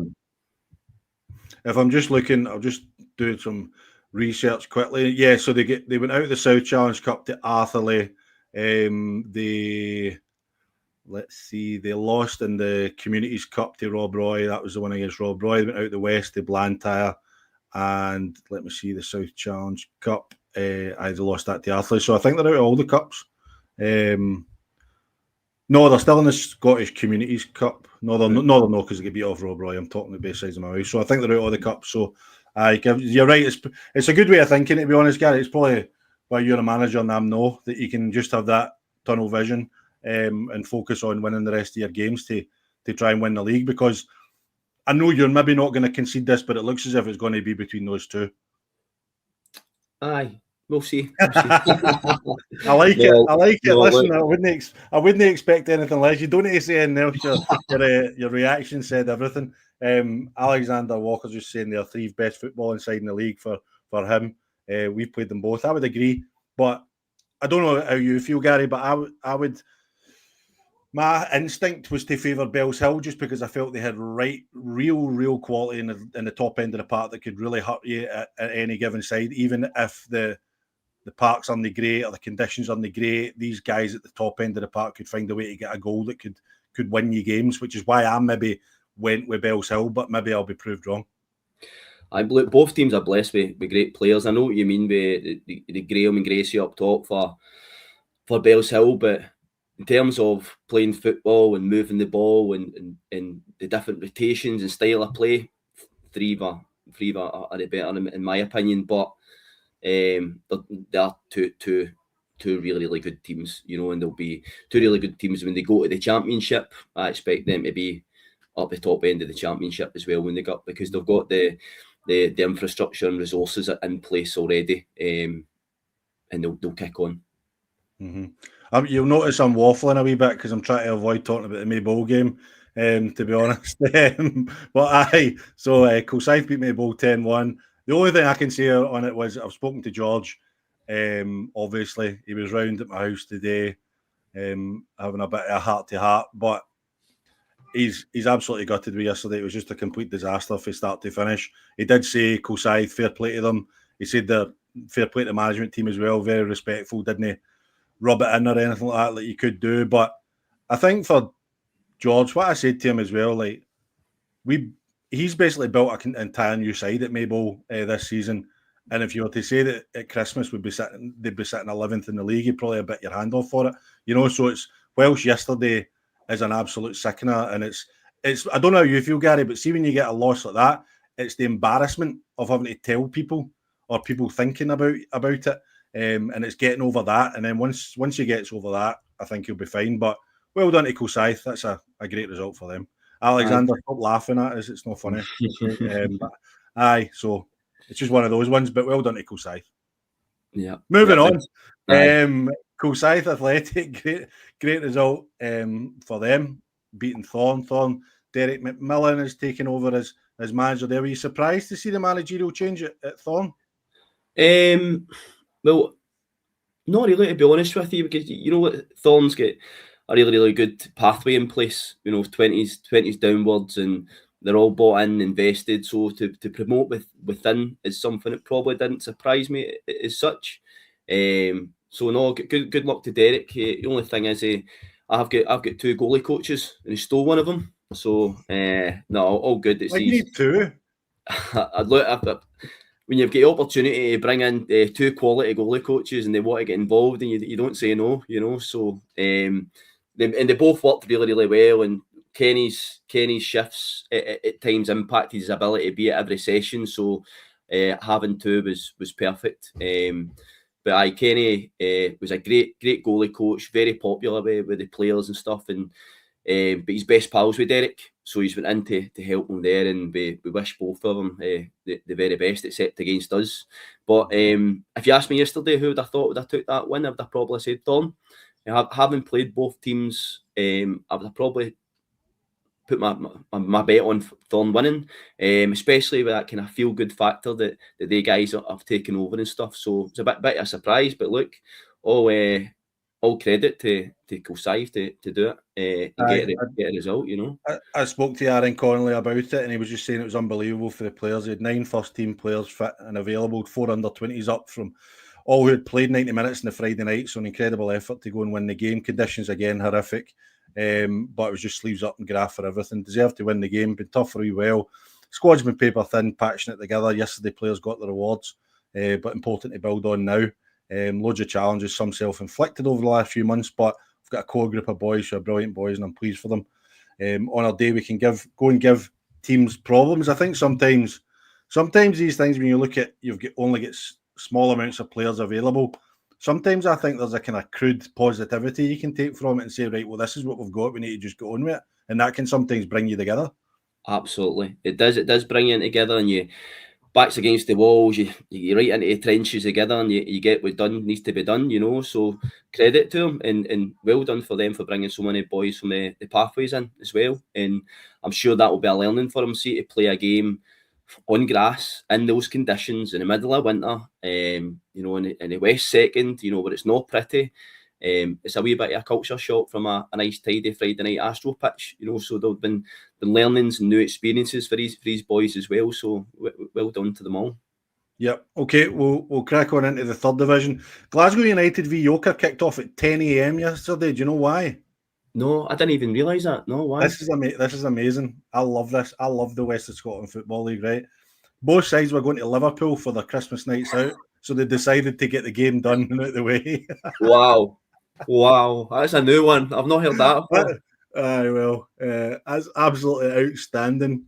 I'm just looking, I'll just do some research quickly. Yeah, so they went out of the South Challenge Cup to Atherley. They lost in the Communities Cup to Rob Roy. That was the one against Rob Roy. They went out the West to Blantyre, and let me see, the South Challenge Cup. They lost that to Atherley. So I think they're out of all the cups. No, they're still in the Scottish Communities Cup. No, they're not because they get beat off Rob Roy. I'm talking the base sides of my house. So I think they're out of all the cups. So you're right. It's a good way of thinking, to be honest, Gary. It's probably why you're a manager and I'm no, that you can just have that tunnel vision and focus on winning the rest of your games to try and win the league. Because I know you're maybe not going to concede this, but it looks as if it's going to be between those 2. Aye. We'll see. I like it. Listen, I wouldn't expect anything less. You don't need to say anything else. Your reaction said everything. Alexander Walker's just saying they're 3 best football inside in the league for him. We've played them both. I would agree, but I don't know how you feel, Gary. But I would. My instinct was to favour Bellshill just because I felt they had real quality in the top end of the park that could really hurt you at any given side, even if the parks aren't great or the conditions aren't great. These guys at the top end of the park could find a way to get a goal that could win you games, which is why I maybe went with Bellshill, but maybe I'll be proved wrong. Both teams are blessed with great players. I know what you mean with the Graham and Gracie up top for Bellshill, but in terms of playing football and moving the ball and the different rotations and style of play, three are the better in my opinion. But they are two really good teams, you know, and they'll be 2 really good teams when they go to the championship. I expect them to be up the top end of the championship as well when they go, because they've got the infrastructure and resources in place already, and they'll kick on. Mm-hmm. You'll notice I'm waffling a wee bit because I'm trying to avoid talking about the Maybole game, to be honest. So Kilsyth beat Maybole 10-1. The only thing I can say on it was I've spoken to George. Obviously, he was round at my house today, having a bit of a heart-to-heart, but he's absolutely gutted with yesterday. It was just a complete disaster from start to finish. He did say Kilsyth, fair play to them. He said they're fair play to the management team as well, very respectful, didn't he? Rub it in or anything like that you could do. But I think for George, what I said to him as well, like he's basically built an entire new side at Maybole this season. And if you were to say that at Christmas they'd be sitting 11th in the league, you'd probably bit your hand off for it. You know, so it's Welsh yesterday is an absolute sickener, and it's I don't know how you feel, Gary, but see when you get a loss like that, it's the embarrassment of having to tell people or people thinking about it. and it's getting over that. And then once he gets over that, I think he'll be fine. But well done to Kilsyth. That's a great result for them. Alexander, stop laughing at us. It's not funny. But aye, so it's just one of those ones. But well done to Kilsyth. Yeah. Moving on. Aye. Kilsyth Athletic, great result for them, beating Thorn. Derek McMillan is taking over as manager there. Were you surprised to see the managerial change at Thorn? Well, not really, to be honest with you, because you know what, Thorn's got a really, really good pathway in place, 20s downwards, and they're all bought in, invested. So to promote within is something that probably didn't surprise me as such. So no, good luck to Derek. The only thing is, I've got 2 goalie coaches, and he stole one of them. So no, all good. It's you need 2. When you've got the opportunity to bring in 2 quality goalie coaches and they want to get involved, and you don't say no, So they both worked really, really well. And Kenny's shifts at times impacted his ability to be at every session. So having 2 was perfect. But Kenny was a great goalie coach, very popular with the players and stuff. And but he's best pals with Derek, so he's went in to help him there, and we wish both of them the very best, except against us. But if you asked me yesterday who would I thought would have took that win, I would have probably said Thorn. Having played both teams, I would have probably put my bet on Thorn winning, especially with that kind of feel good factor that they guys have taken over and stuff. So it's a bit of a surprise, but look, all credit to Kilsyth to do it and get a result, I spoke to Aaron Connolly about it, and he was just saying it was unbelievable for the players. He had 9 first-team players fit and available, 4 under-20s up from all who had played 90 minutes on the Friday night, so an incredible effort to go and win the game. Conditions, again, horrific, but it was just sleeves up and graft for everything. Deserved to win the game, been tough for a while. Squad's been paper thin, patching it together. Yesterday, players got the rewards, but important to build on now. Loads of challenges, some self-inflicted over the last few months, but we've got a core group of boys who are brilliant boys, and I'm pleased for them. On our day, we can go and give teams problems. I think sometimes these things, when you look at, only get small amounts of players available. Sometimes I think there's a kind of crude positivity you can take from it and say, right, well, this is what we've got. We need to just go on with it, and that can sometimes bring you together. Absolutely, it does. It does bring you together, and you. Backs against the walls, you right into the trenches together, and you get what needs to be done, So credit to them, and well done for them for bringing so many boys from the pathways in as well. And I'm sure that will be a learning for them, to play a game on grass in those conditions in the middle of winter, in the West Second, where it's not pretty. It's a wee bit of a culture shock from a nice tidy Friday night Astro pitch, so there've been learnings and new experiences for these boys as well. So well done to them all. Yep. Okay, we'll crack on into the 3rd division. Glasgow United v Yoker kicked off at 10 a.m. yesterday. Do you know why? No, I didn't even realise that. No, why? This is amazing. I love this. I love the West of Scotland Football League, right? Both sides were going to Liverpool for their Christmas nights out, so they decided to get the game done and out the way. Wow, that's a new one. I've not heard that before. That's absolutely outstanding.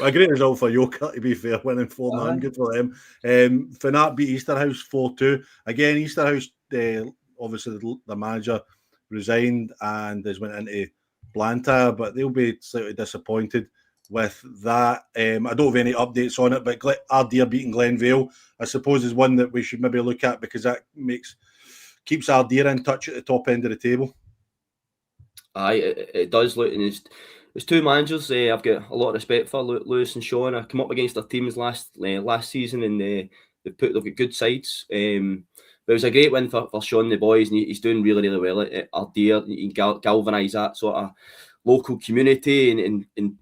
A great result for Yoker, to be fair, winning 4-0. Good for them. Fanat beat Easterhouse 4-2. Again, Easterhouse, obviously the manager resigned and has went into Blantyre, but they'll be slightly disappointed with that. I don't have any updates on it, but Ardere beating Glenvale, I suppose, is one that we should maybe look at, because that keeps Ardere in touch at the top end of the table. Aye, it does look, and there's 2 managers I've got a lot of respect for, Lewis and Sean. I come up against their teams last season, and they've got good sides. But it was a great win for Sean and the boys, and he's doing really, really well at Ardere. He can galvanise that sort of local community and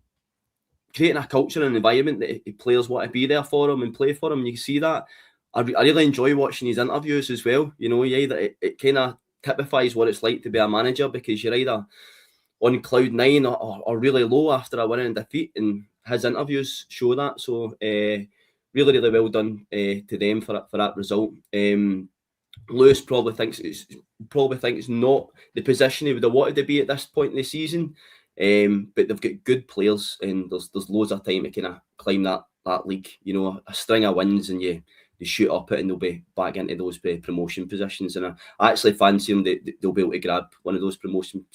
creating a culture and environment that players want to be there for him and play for him. You can see that. I really enjoy watching his interviews as well. It kind of typifies what it's like to be a manager, because you're either on cloud 9 or really low after a win and defeat, and his interviews show that. So really, really well done to them for that result. Lewis probably thinks it's not the position he would have wanted to be at this point in the season. But they've got good players, and there's loads of time to kind of climb that league. A string of wins, and you shoot up it and they'll be back into those promotion positions. And I actually fancy them that they'll be able to grab one of those promotion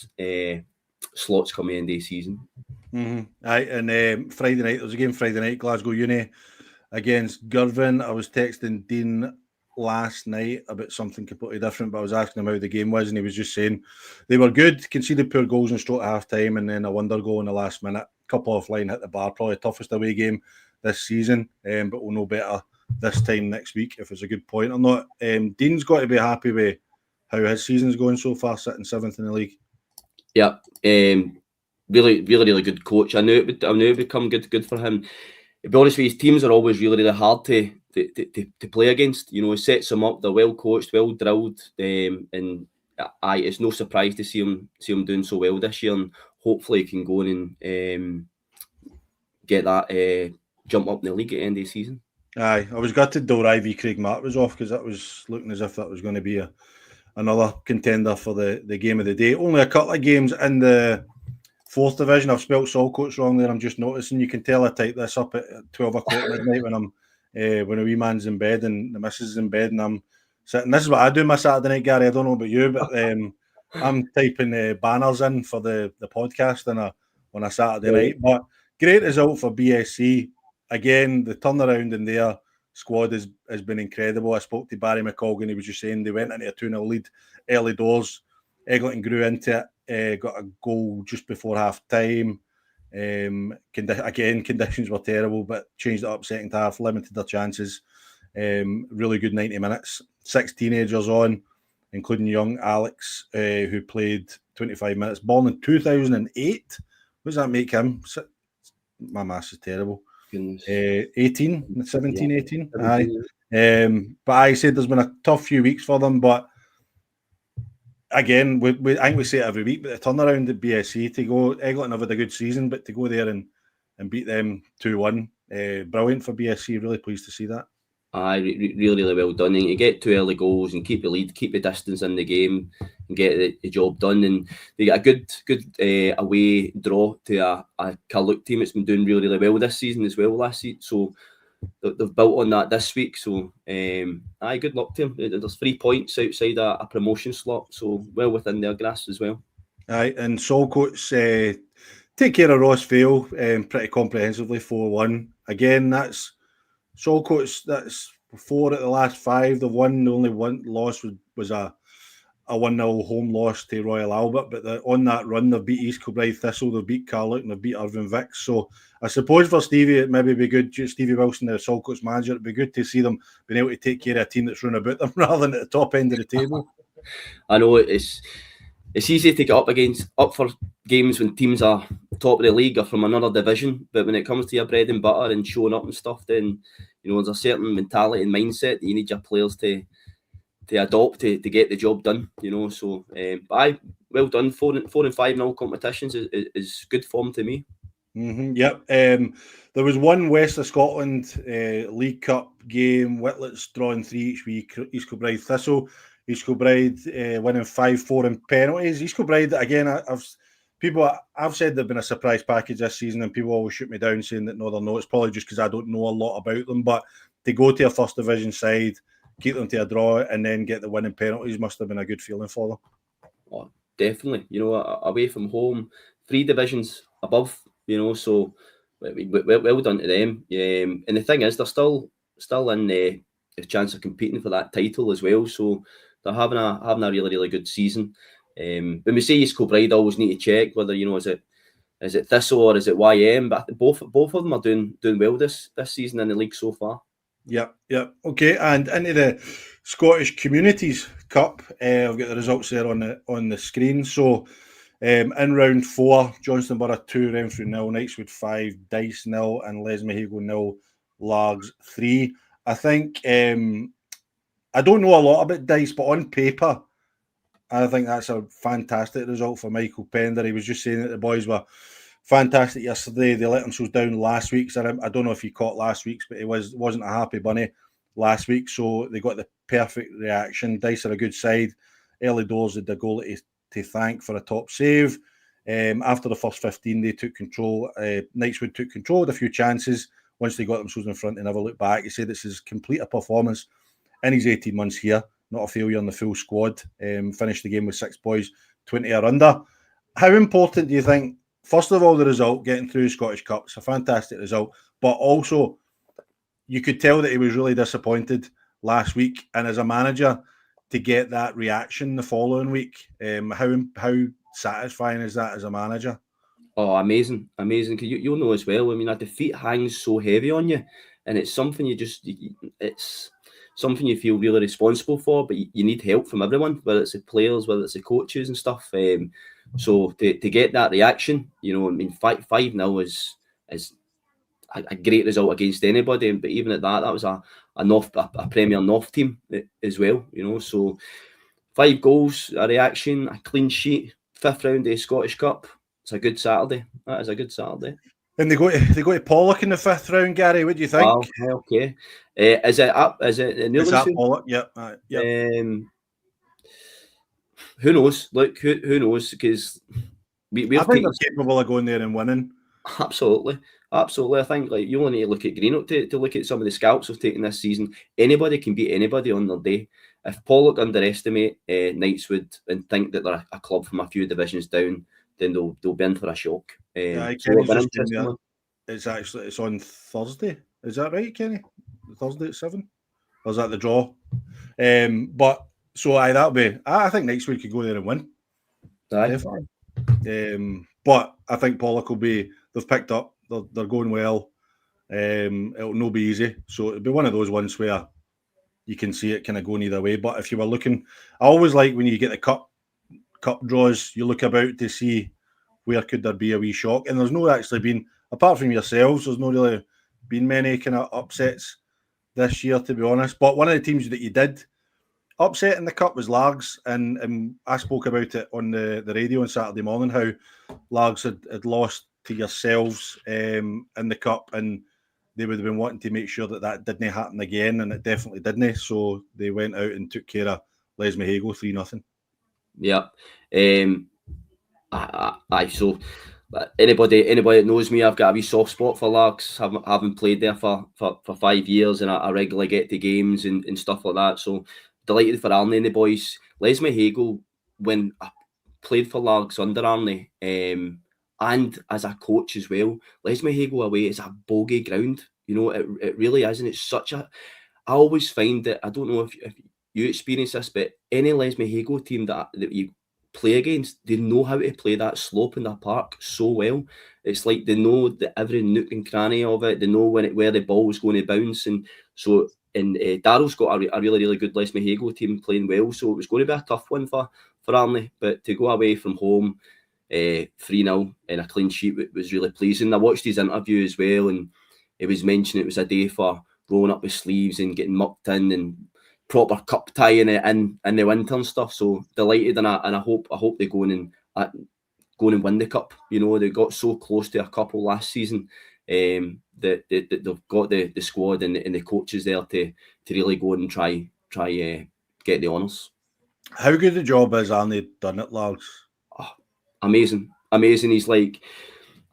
slots coming in the season. Aye, and Friday night, there was a game Friday night, Glasgow Uni against Girvan. I was texting Dean last night about something completely different, but I was asking him how the game was, and he was just saying they were good, conceded poor goals in stroke half time, and then a wonder goal in the last minute. Couple offline hit the bar, probably toughest away game this season, but we'll know better this time next week if it's a good point or not. Dean's got to be happy with how his season's going so far, sitting 7th in the league. Yeah, really good coach. I knew it would become good for him. To be honest with you, his teams are always really hard to play against. You know, he sets them up. They're well coached, well drilled, and it's no surprise to see him doing so well this year. And hopefully, he can go in and get that jump up in the league at the end of the season. Aye, I was gutted Dalry v Craig Matt was off because that was looking as if that was going to be another contender for the game of the day. Only a couple of games in the 4th division. I've spelt Saltcoats wrong there. I'm just noticing. You can tell I type this up at 12 o'clock midnight when I'm when a wee man's in bed and the missus is in bed and I'm sitting. This is what I do my Saturday night, Gary. I don't know about you, but I'm typing banners in for the podcast on a Saturday night. But great result for BSC. Again, the turnaround in their squad has been incredible. I spoke to Barry McColgan. He was just saying they went into a 2-0 lead early doors. Eglinton grew into it, got a goal just before half time. Conditions were terrible, but changed it up second half, limited their chances. Really good 90 minutes. 6 teenagers on, including young Alex, who played 25 minutes. Born in 2008. What does that make him? My maths is terrible. 18, 17, 18. Aye. But I said there's been a tough few weeks for them, but again, I think we say it every week, but the turnaround at BSC to go, Eglinton have had a good season, but to go there and beat them 2-1, brilliant for BSC. Really pleased to see that. Aye, really well done. And you get 2 early goals and keep the lead, keep the distance in the game, and get the job done. And they get a good away draw to a Carluke team that's been doing really well this season as well last season. So they've built on that this week. So aye, good luck to them. There's 3 points outside a promotion slot, so well within their grasp as well. Aye, and Saltcoats take care of WOSFL pretty comprehensively, 4-1. Again, that's Saltcoats, that's 4 at the last 5. The only one loss was a 1-0 home loss to Royal Albert, but on that run they've beat East Kilbride Thistle, they've beat Carluke and they've beat Irvine Vic. So I suppose for Stevie it maybe be good, Stevie Wilson, the Saltcoats manager, it'd be good to see them being able to take care of a team that's run about them rather than at the top end of the table. I know it's easy to get up for games when teams are top of the league or from another division, but when it comes to your bread and butter and showing up and stuff, then you know there's a certain mentality and mindset that you need your players to adopt to get the job done. You know, so but well done. 4 and 5 in all competitions is good form to me. Yep. There was one West of Scotland League Cup game. Whitlett's drawing 3 each week. East Kilbride Thistle. East Kilbride winning 5-4 in penalties. East Kilbride, again, I've said they've been a surprise package this season, and people always shoot me down saying that no, they're not. It's probably just because I don't know a lot about them. But to go to a first division side, keep them to a draw, and then get the winning penalties must have been a good feeling for them. Oh, definitely. You know, away from home, 3 divisions above. You know, so well done to them. And the thing is, they're still in the chance of competing for that title as well. So they're having a really good season. When we say East Kilbride, I always need to check whether, you know, is it Thistle or is it YM? But both of them are doing well this season in the league so far. Yep. Okay, and into the Scottish Communities Cup, I've got the results there on the screen. So in round 4, Johnstonborough 2, Renfrew 0, Knightswood 5, Dice 0, and Lesmahago 0, Largs 3. I think I don't know a lot about Dice, but on paper, I think that's a fantastic result for Michael Pender. He was just saying that the boys were fantastic yesterday. They let themselves down last week. So I don't know if he caught last week's, but it wasn't a happy bunny last week. So they got the perfect reaction. Dice are a good side. Early doors had the goal to thank for a top save. After the first 15, they took control. Knightswood took control with a few chances. once they got themselves in front, they never looked back. He said this is complete a performance in his 18 months here, not a failure in the full squad. Finished the game with 6 boys, 20 or under. How important do you think, first of all, the result, getting through the Scottish Cup? It's a fantastic result, but also you could tell that he was really disappointed last week, and as a manager, to get that reaction the following week, how satisfying is that as a manager? Oh, amazing. Because you'll know as well, I mean, a defeat hangs so heavy on you, and it's something it's something you feel really responsible for, but you need help from everyone, whether it's the players, whether it's the coaches and stuff. So to get that reaction, I mean, 5-0 is a great result against anybody, but even at that was a Premier North team as well, so 5 goals, a reaction, a clean sheet, 5th round of the Scottish Cup. It's a good Saturday. That is a good Saturday. And they go to Pollock in the 5th round, Gary. What do you think? Wow, okay. Is it up? Is it Is that Pollock? Yep. Who knows? Look, who knows? Because I think they're capable of going there and winning. Absolutely. I think you only need to look at Greenock to look at some of the scouts who've taken this season. Anybody can beat anybody on their day. If Pollock underestimate Knightswood and think that they're a club from a few divisions down, then they'll be in for a shock. It's on Thursday. Is that right, Kenny? Thursday at 7? Or is that the draw? But so that'll be. I think Knightswood could go there and win. Definitely. But I think Pollock will be. They've picked up. They're going well. It'll not be easy. So it'll be one of those ones where you can see it kind of going either way. But if you were looking, I always like when you get the cup draws, you look about to see where could there be a wee shock. And there's no actually been, apart from yourselves, there's not really been many kind of upsets this year, to be honest. But one of the teams that you did upset in the cup was Largs, and I spoke about it on the radio on Saturday morning, how Largs had lost to yourselves in the cup, and they would have been wanting to make sure that didn't happen again, and it definitely didn't. So they went out and took care of Lesmahago 3-0. Yeah. So anybody that knows me, I've got a wee soft spot for Largs. Having played there for 5 years, and I regularly get to games and stuff like that. So delighted for Arnie and the boys. Lesmahago, when I played for Largs under Arnie, and as a coach as well, Lesmahago away is a bogey ground. It really is, and it's such a. I always find that, I don't know if you experience this, but any Lesmahago team that you play against, they know how to play that slope in the park so well. It's like they know every nook and cranny of it. They know where the ball is going to bounce, and so. And Darrell's got a really, really good Lesmahago team playing well, so it was going to be a tough one for Arnie. But to go away from home 3-0 and a clean sheet was really pleasing. I watched his interview as well, and he was mentioning it was a day for rolling up his sleeves and getting mucked in and proper cup tying it in the winter and stuff. So delighted, and I hope they go in and win the cup. They got so close to a couple last season. That they've got the squad and the coaches there to really go and try get the honours. How good a job has Arnie done at Largs? Oh, amazing. He's like,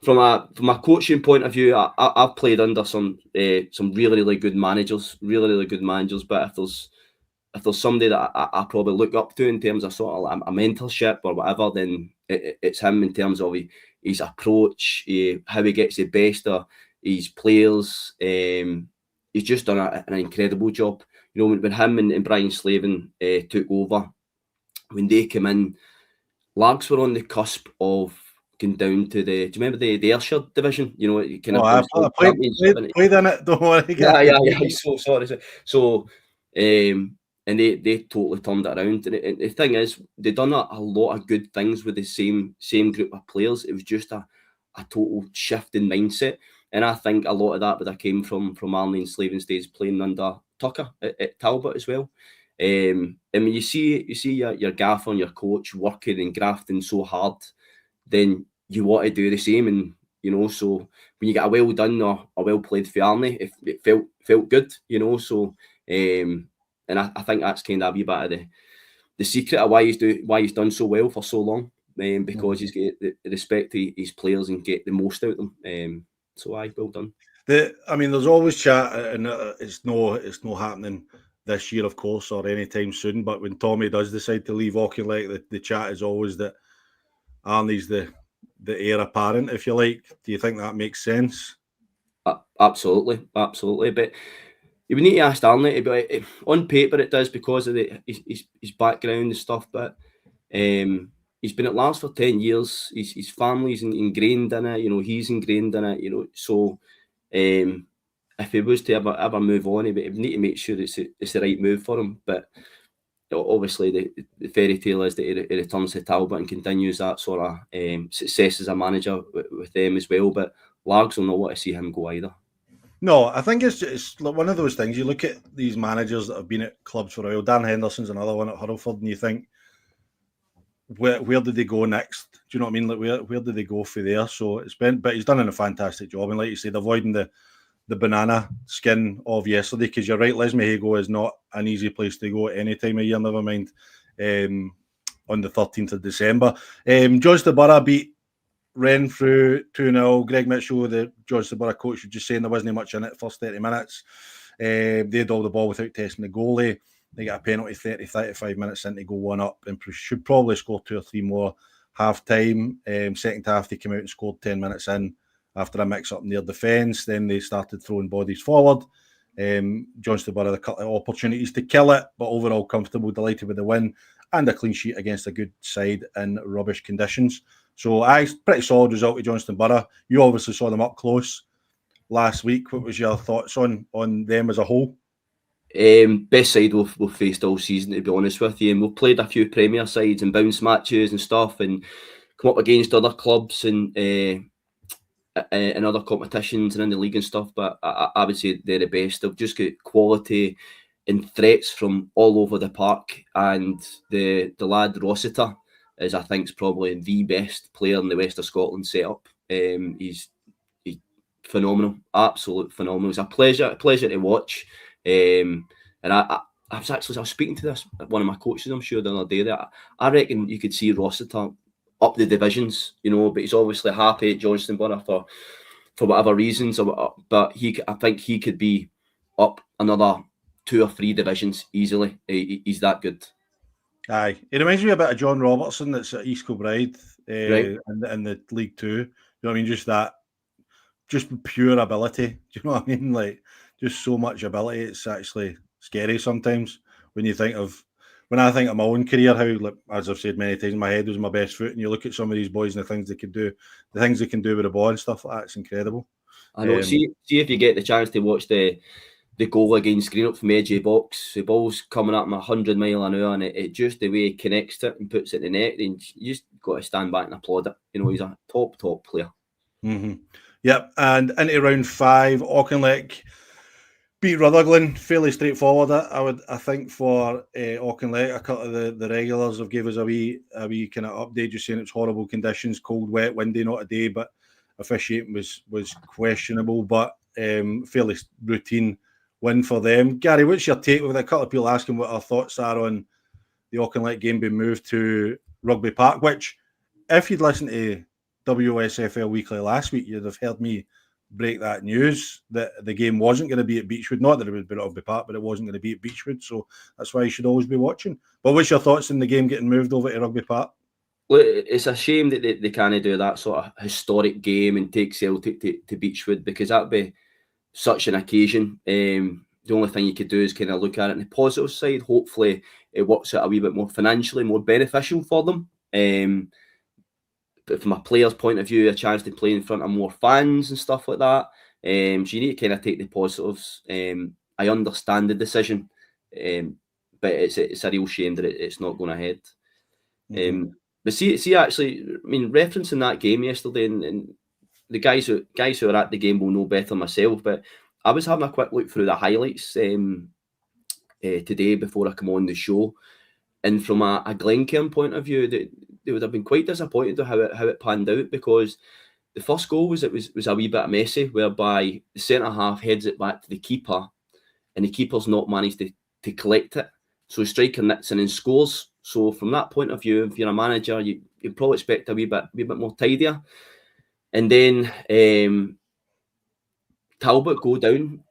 from a coaching point of view, I've played under some really, really good managers, but if there's somebody that I probably look up to in terms of sort of a mentorship or whatever, then it's him in terms of his approach, how he gets the best of his players. He's just done an incredible job. When him and Brian Slavin took over, when they came in, Largs were on the cusp of going down to do you remember the Ayrshire division? I played in it. Don't worry. Yeah. So sorry. So, and they totally turned it around. And the thing is, they've done a lot of good things with the same group of players. It was just a total shift in mindset. And I think a lot of that would have came from Arnie and Slaven's days playing under Tucker at Talbot as well. And when you see your gaffer and your coach working and grafting so hard, then you want to do the same. And so when you get a well done or a well played for Arnie, it felt good. So and I think that's kind of a wee bit of the secret of why he's done so well for so long, because he's get the respect to his players and get the most out of them. So well done. There's always chat, and it's no happening this year, of course, or anytime soon. But when Tommy does decide to leave Auchinleck, the chat is always that Arnie's the heir apparent, if you like. Do you think that makes sense? Absolutely. But you would need to ask Arnie. But on paper, it does because of his background and stuff. But he's been at Lars for 10 years. His family's ingrained in it. He's ingrained in it. So if he was to ever move on, he would need to make sure it's the right move for him. But obviously, the fairy tale is that he returns to Talbot and continues that sort of success as a manager with them as well. But Largs will not want to see him go either. No, I think it's one of those things. You look at these managers that have been at clubs for a while. Dan Henderson's another one at Hurlford, and you think, where did they go next? Do you know what I mean? Like where did they go for there? So but he's done a fantastic job, and like you said, avoiding the banana skin of yesterday, because you're right, Les Mehigo is not an easy place to go at any time of year, never mind on the 13th of December. Johnston Borough beat Renfrew 2-0. Greg Mitchell, the Johnston Borough coach, was just saying there wasn't much in it first 30 minutes. They had all the ball without testing the goalie. They got a penalty 35 minutes in to go one up and should probably score 2 or 3 more half time. Second half, they came out and scored 10 minutes in after a mix-up near defence. Then they started throwing bodies forward. Johnston Borough had a couple of opportunities to kill it, but overall comfortable, delighted with the win and a clean sheet against a good side in rubbish conditions. So, pretty solid result with Johnston Borough. You obviously saw them up close last week. What was your thoughts on them as a whole? Best side we've faced all season, to be honest with you. And we've played a few Premier sides and bounce matches and stuff and come up against other clubs and in other competitions and in the league and stuff, but I would say they're the best. They've just got quality and threats from all over the park, and the lad Rossiter is, I think, probably the best player in the West of Scotland setup. He's phenomenal, absolute phenomenal. It's a pleasure to watch. And I was speaking to one of my coaches, I'm sure, the other day, that I reckon you could see Rossiter up the divisions, but he's obviously happy at Johnston Borough for whatever reasons, but I think he could be up another 2 or 3 divisions easily. He's that good. Aye, it reminds me a bit of John Robertson that's at East Kilbride Right. in the League 2. You know what I mean? Just pure ability. Do you know what I mean? Like, just so much ability. It's actually scary sometimes when I think of my own career, how, like, as I've said many times, my head was my best foot, and you look at some of these boys and the things they can do with the ball and stuff like that. It's incredible. I know. See if you get the chance to watch the goal against Greenock from the edge of the box. The ball's coming up 100 mile an hour, and it just the way he connects it and puts it in the net, and you just got to stand back and applaud it. He's a top player. Mm-hmm. Yep, and into round 5, Auchinleck beat Rutherglen, fairly straightforward. I think for Auchinleck, a couple of the regulars have gave us a wee kind of update, just saying it's horrible conditions, cold, wet, windy, not a day, but officiating was questionable, but fairly routine win for them. Gary, what's your take? With a couple of people asking what our thoughts are on the Auchinleck game being moved to Rugby Park, which, if you'd listened to WOSFL Weekly last week, you'd have heard me break that news that the game wasn't going to be at Beechwood. Not that it would be at Rugby Park, but it wasn't going to be at Beechwood. So that's why you should always be watching. But what's your thoughts on the game getting moved over to Rugby Park? Well, it's a shame that they can't do that sort of historic game and take Celtic to Beechwood, because that'd be such an occasion. The only thing you could do is kind of look at it on the positive side. Hopefully, it works out a wee bit more financially, more beneficial for them. But from a player's point of view, a chance to play in front of more fans and stuff like that. So you need to kind of take the positives. I understand the decision, but it's a real shame that it's not going ahead. Mm-hmm. But see, actually, I mean, referencing that game yesterday, and the guys who are at the game will know better myself, but I was having a quick look through the highlights today before I come on the show, and from a Glencairn point of view, they would have been quite disappointed with how it panned out, because the first goal was a wee bit messy, whereby the centre half heads it back to the keeper, and the keeper's not managed to collect it. So the striker nits in and scores. So from that point of view, if you're a manager, you probably expect a wee bit more tidier. And then Talbot go down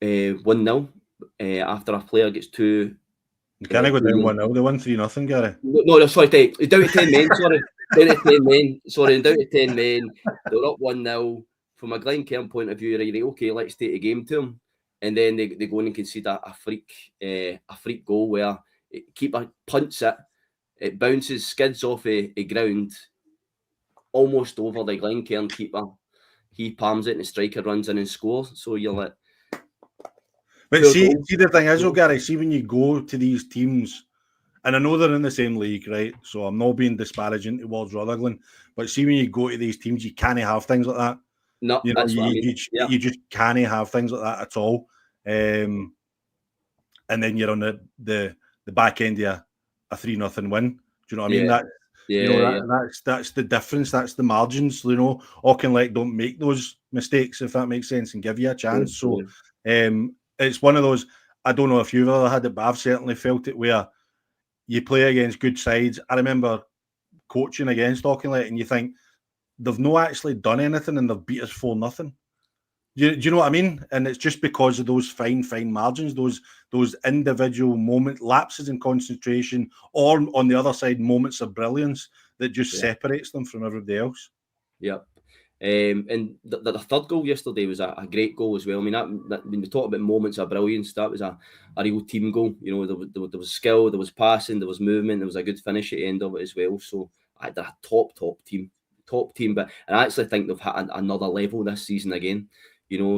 1-0 after a player gets two. You can't go down 1-0. They won 3-0, Gary. No, sorry, down to 10 men. Sorry, down to 10 men. Sorry, down to 10 men. They were up 1-0. From a Glencairn point of view, right? Okay, let's take a game to them, and then they go in and concede a freak goal where keeper punts it bounces, skids off a ground, almost over the Glencairn keeper. He palms it, and the striker runs in and scores. So you're like, but see, the thing is, Gary, see when you go to these teams, and I know they're in the same league, right? So I'm not being disparaging towards Rutherglen, but see when you go to these teams, you can't have things like that. No, you know, that's what I mean. You just can't have things like that at all. And then you're on the back end of a 3-0 win. Do you know what I mean? That's the difference. That's the margins. You know, Auchinleck don't make those mistakes, if that makes sense, and give you a chance. So it's one of those. I don't know if you've ever had it, but I've certainly felt it where you play against good sides. I remember coaching against Auchinleck, and you think they've not actually done anything, and they've beat us 4-0. Do you know what I mean? And it's just because of those fine margins, those individual lapses in concentration, or on the other side, moments of brilliance that just separates them from everybody else. Yep. And the third goal yesterday was a great goal as well. I mean, when we talk about moments of brilliance, that was a real team goal. You know, there was skill, there was passing, there was movement, there was a good finish at the end of it as well. So they're a top team. But I actually think they've hit another level this season again. You know,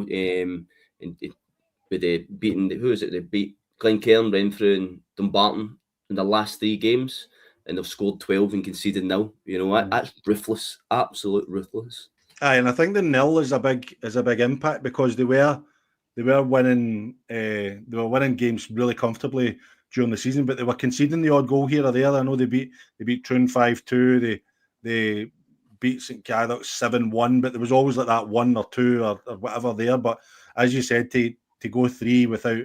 with the beating, who is it? They beat Glencairn, Renfrew, and Dumbarton in the last 3 games, and they've scored 12 and conceded 0. You know, that's ruthless, absolute ruthless. Aye, and I think the 0 is a big impact because they were winning games really comfortably during the season, but they were conceding the odd goal here or there. I know they beat Troon 5-2. They beat St Cadoc 7-1, but there was always like that 1 or 2 or whatever there. But as you said, to go 3 without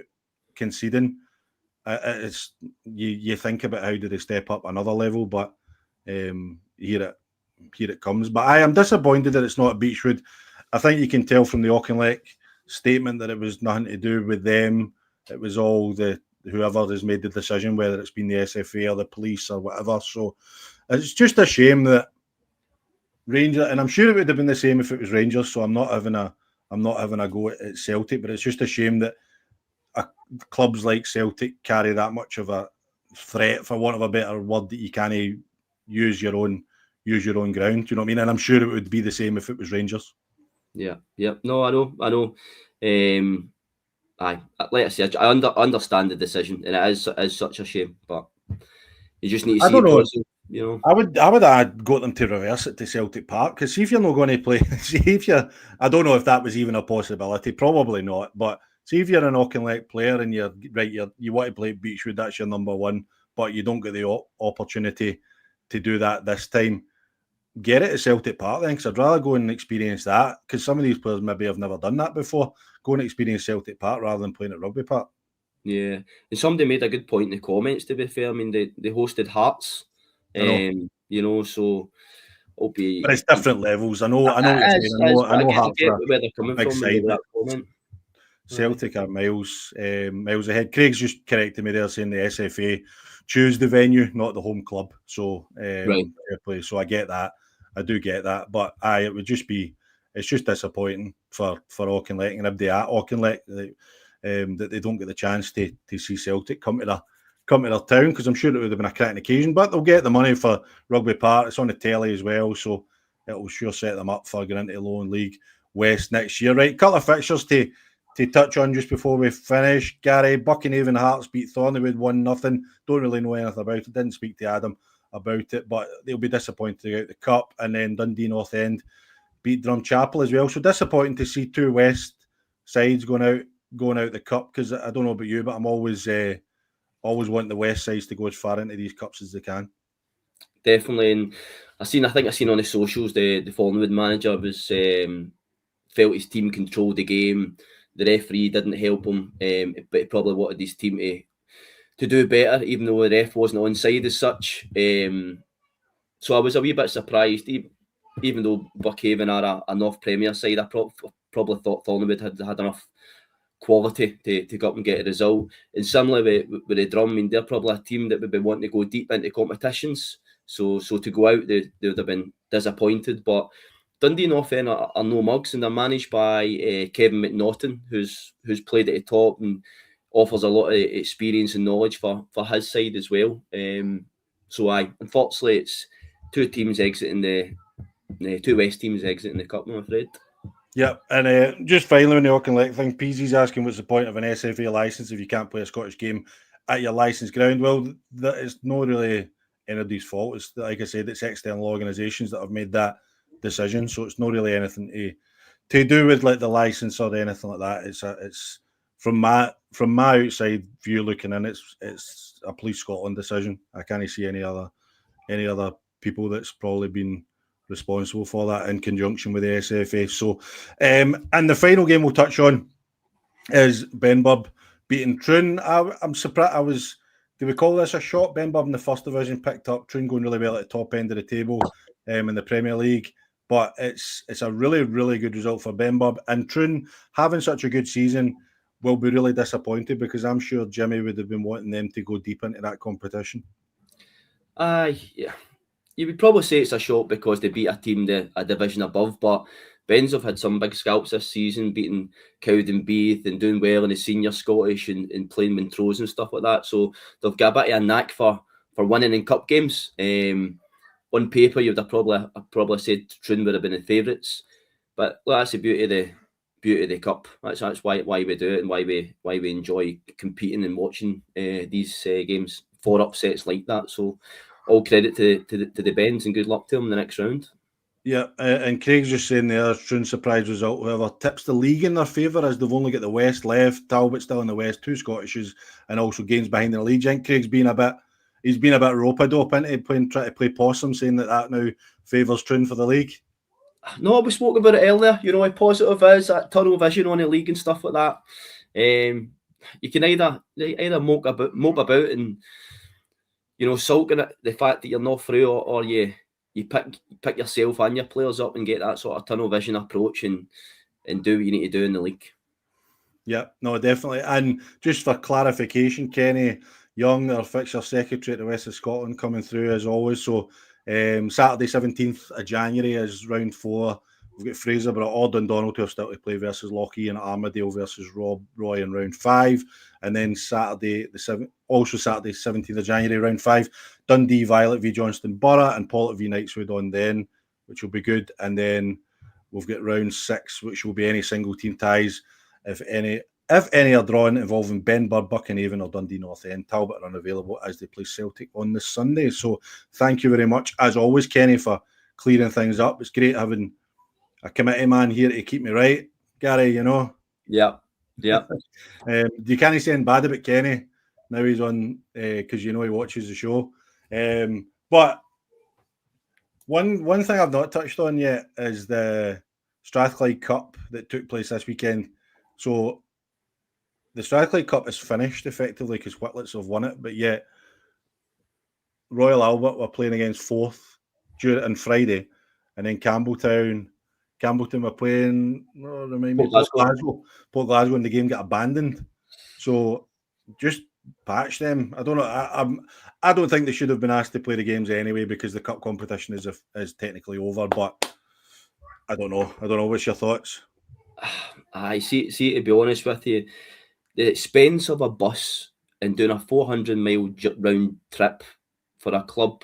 conceding, it's you think about how do they step up another level, but here it comes. But I am disappointed that it's not at Beechwood. I think you can tell from the Auchinleck statement that it was nothing to do with them. It was all whoever has made the decision, whether it's been the SFA or the police or whatever. So it's just a shame that Rangers, and I'm sure it would have been the same if it was Rangers. So I'm not having a go at Celtic, but it's just a shame that clubs like Celtic carry that much of a threat, for want of a better word, that you can't use your own ground. Do you know what I mean? And I'm sure it would be the same if it was Rangers. Yeah. No, I know. Like I said, I understand the decision, and it is such a shame, but you just need to see. I don't know. You know, I would have got them to reverse it to Celtic Park, because see if you're not going to play, I don't know if that was even a possibility, probably not, but see if you're an Auchinleck player and you want to play at Beechwood, that's your number one, but you don't get the opportunity to do that this time, get it at Celtic Park then, because I'd rather go and experience that, because some of these players maybe have never done that before, go and experience Celtic Park rather than playing at Rugby Park. Yeah, and somebody made a good point in the comments, to be fair. I mean, they hosted Hearts, you know, so but it's different levels. I know what you're saying. I know Hearts are where they're coming from. Side, Celtic are miles ahead. Craig's just corrected me there, saying the SFA choose the venue, not the home club. So right. So I get that. I do get that. But it would just be, it's just disappointing for Auchinleck and everybody at Auchinleck that they don't get the chance to see Celtic come to their town, because I'm sure it would have been a cracking occasion. But they'll get the money for Rugby Park. It's on the telly as well, so it'll sure set them up for going into the Lowland League West next year. Right, couple of fixtures to touch on just before we finish. Gary, Buckinhaven Hearts beat Thorneywood 1-0. Don't really know anything about it. Didn't speak to Adam about it, but they'll be disappointed to get out the cup. And then Dundee North End beat Drumchapel as well. So disappointing to see 2 West sides going out the cup, because I don't know about you, but I'm always want the West sides to go as far into these cups as they can. Definitely, and I think I seen on the socials the Thornwood manager was felt his team controlled the game. The referee didn't help him, but he probably wanted his team to do better, even though the ref wasn't onside as such. So I was a wee bit surprised, even though Buckhaven are a North Premier side. I probably thought Thornwood had enough quality to go up and get a result. And similarly with the Drum, I mean, they're probably a team that would be wanting to go deep into competitions. So to go out, they would have been disappointed. But Dundee North End are no mugs, and they're managed by Kevin McNaughton, who's played at the top and offers a lot of experience and knowledge for his side as well. Unfortunately, it's two teams exiting the two West teams exiting the cup, I'm afraid. Yeah, and just finally on the Auchinleck thing, PZ's asking what's the point of an SFA licence if you can't play a Scottish game at your licensed ground? Well, that is not really anybody's fault. It's like I said, it's external organisations that have made that decision, so it's not really anything to do with like the licence or anything like that. It's from my outside view looking in, it's a Police Scotland decision. I can't see any other people that's probably been responsible for that in conjunction with the SFA. So, and the final game we'll touch on is Benburb beating Troon. I'm surprised. Do we call this a shot? Benburb in the first division picked up Troon going really well at the top end of the table in the Premier League. But it's a really, really good result for Benburb. And Troon having such a good season will be really disappointed because I'm sure Jimmy would have been wanting them to go deep into that competition. Yeah. You would probably say it's a shot because they beat a team a division above, but Ben's have had some big scalps this season, beating Cowdenbeath and doing well in the senior Scottish and playing Montrose and stuff like that. So they've got a bit of a knack for winning in cup games. On paper, you'd have probably said Troon would have been the favourites, but that's the beauty of the cup. That's why we do it and why we enjoy competing and watching these games for upsets like that. So all credit to the Bens and good luck to them in the next round. Yeah, and Craig's just saying there, Troon surprise result. However, tips the league in their favour as they've only got the West left. Talbot still in the West, two Scottishes, and also games behind the lead. I think Craig's been a bit rope-a-dope into trying to play possum, saying that now favours Troon for the league. No, we spoke about it earlier. You know how positive is that tunnel vision on the league and stuff like that. You can either mope about and sulking at the fact that you're not through, or you pick yourself and your players up and get that sort of tunnel vision approach and do what you need to do in the league. Yeah, no, definitely. And just for clarification, Kenny Young, our fixture secretary at the West of Scotland, coming through as always. So Saturday 17th of January is round 4. We've got Fraser, or Dundonald who have still to play versus Lochee, and Armadale versus Roy in round 5. And then Saturday 17th of January, round 5, Dundee Violet v Johnston Borough and Pollard v Knightswood on then, which will be good. And then we've got round 6, which will be any single team ties, if any are drawn, involving Benburb, Buchanhaven or Dundee North End. Talbot are unavailable as they play Celtic on this Sunday. So thank you very much, as always, Kenny, for clearing things up. It's great having a committee man here to keep me right. Gary, Yeah. You can't say anything bad about Kenny. Now he's on, because he watches the show. But one thing I've not touched on yet is the Strathclyde Cup that took place this weekend. So the Strathclyde Cup is finished effectively because Whitlets have won it, but yet Royal Albert were playing against Forth on Friday, and then Campbelltown were playing Port Glasgow, and the game got abandoned. So just patch them. I don't know. I don't think they should have been asked to play the games anyway because the cup competition is technically over. But I don't know. What's your thoughts? I see. To be honest with you, the expense of a bus and doing a 400-mile round trip for a club,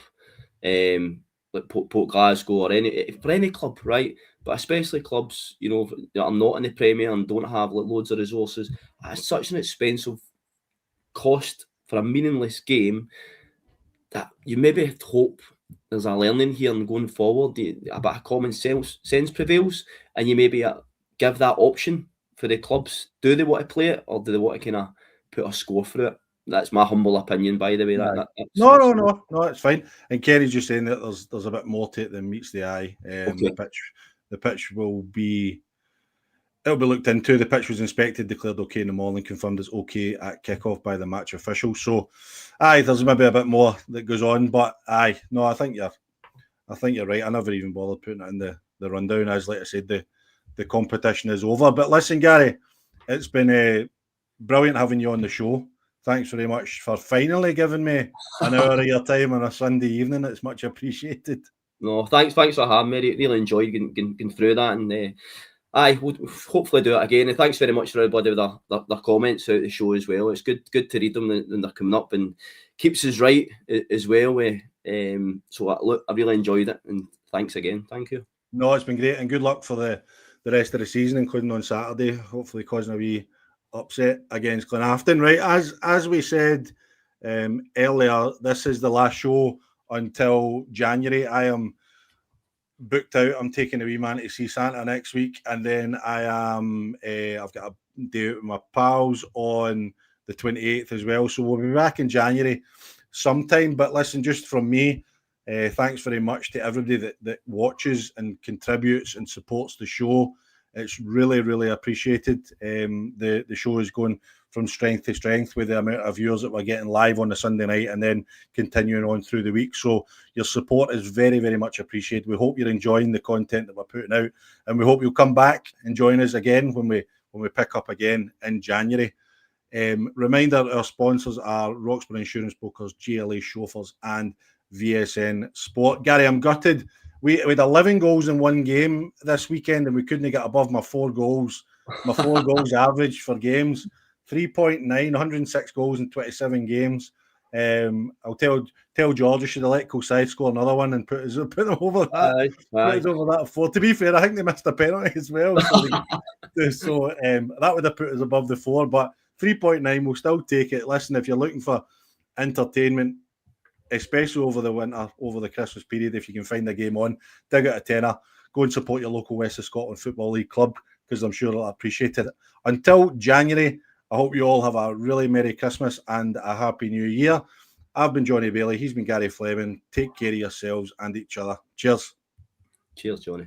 like Port Glasgow or any club, right? But especially clubs, that are not in the Premier and don't have loads of resources. It's such an expensive cost for a meaningless game that you maybe hope there's a learning here and going forward. A bit of common sense prevails, and you maybe give that option for the clubs. Do they want to play it, or do they want to kind of put a score through it? That's my humble opinion, by the way. No, it's fine. And Kerry's just saying that there's a bit more to it than meets the eye. Okay. The pitch it'll be looked into. The pitch was inspected, declared okay in the morning, confirmed as okay at kickoff by the match official. So, there's maybe a bit more that goes on, but I think you're right. I never even bothered putting it in the rundown, as like I said, the the competition is over. But listen, Gary, it's been brilliant having you on the show. Thanks very much for finally giving me an hour of your time on a Sunday evening. It's much appreciated. No, thanks for having me. Really enjoyed getting through that, and we'll hopefully do it again. And thanks very much for everybody with their comments throughout the show as well. It's good to read them when they're coming up, and keeps us right as well. So I really enjoyed it, and thanks again. Thank you. No, it's been great, and good luck for the rest of the season, including on Saturday. Hopefully, causing a wee upset against Glenafton. Right, as we said earlier, this is the last show until January. I am booked out. I'm taking a wee man to see Santa next week, and then I am I've got a day out with my pals on the 28th as well. So we'll be back in January sometime. But listen, just from me, thanks very much to everybody that watches and contributes and supports the show. It's really, really appreciated. The show is going from strength to strength with the amount of viewers that we're getting live on the Sunday night and then continuing on through the week. So your support is very, very much appreciated. We hope you're enjoying the content that we're putting out, and we hope you'll come back and join us again when we pick up again in January. Reminder, our sponsors are Roxburgh Insurance Brokers, GLA Chauffeurs and VSN Sport. Gary, I'm gutted. We had 11 goals in one game this weekend, and we couldn't get above my 4 goals. My 4 goals average for games, 3.9, 106 goals in 27 games. I'll tell George I should have let Kilsyth score another one and put them over that. Put us over that 4. To be fair, I think they missed a penalty as well. So that would have put us above the 4, but 3.9, we'll still take it. Listen, if you're looking for entertainment, especially over the winter, over the Christmas period, if you can find a game on, dig out a tenner, go and support your local West of Scotland Football League club, because I'm sure they'll appreciate it. Until January, I hope you all have a really Merry Christmas and a Happy New Year. I've been Jonny Baillie, he's been Gary Fleming. Take care of yourselves and each other. Cheers. Cheers, Jonny.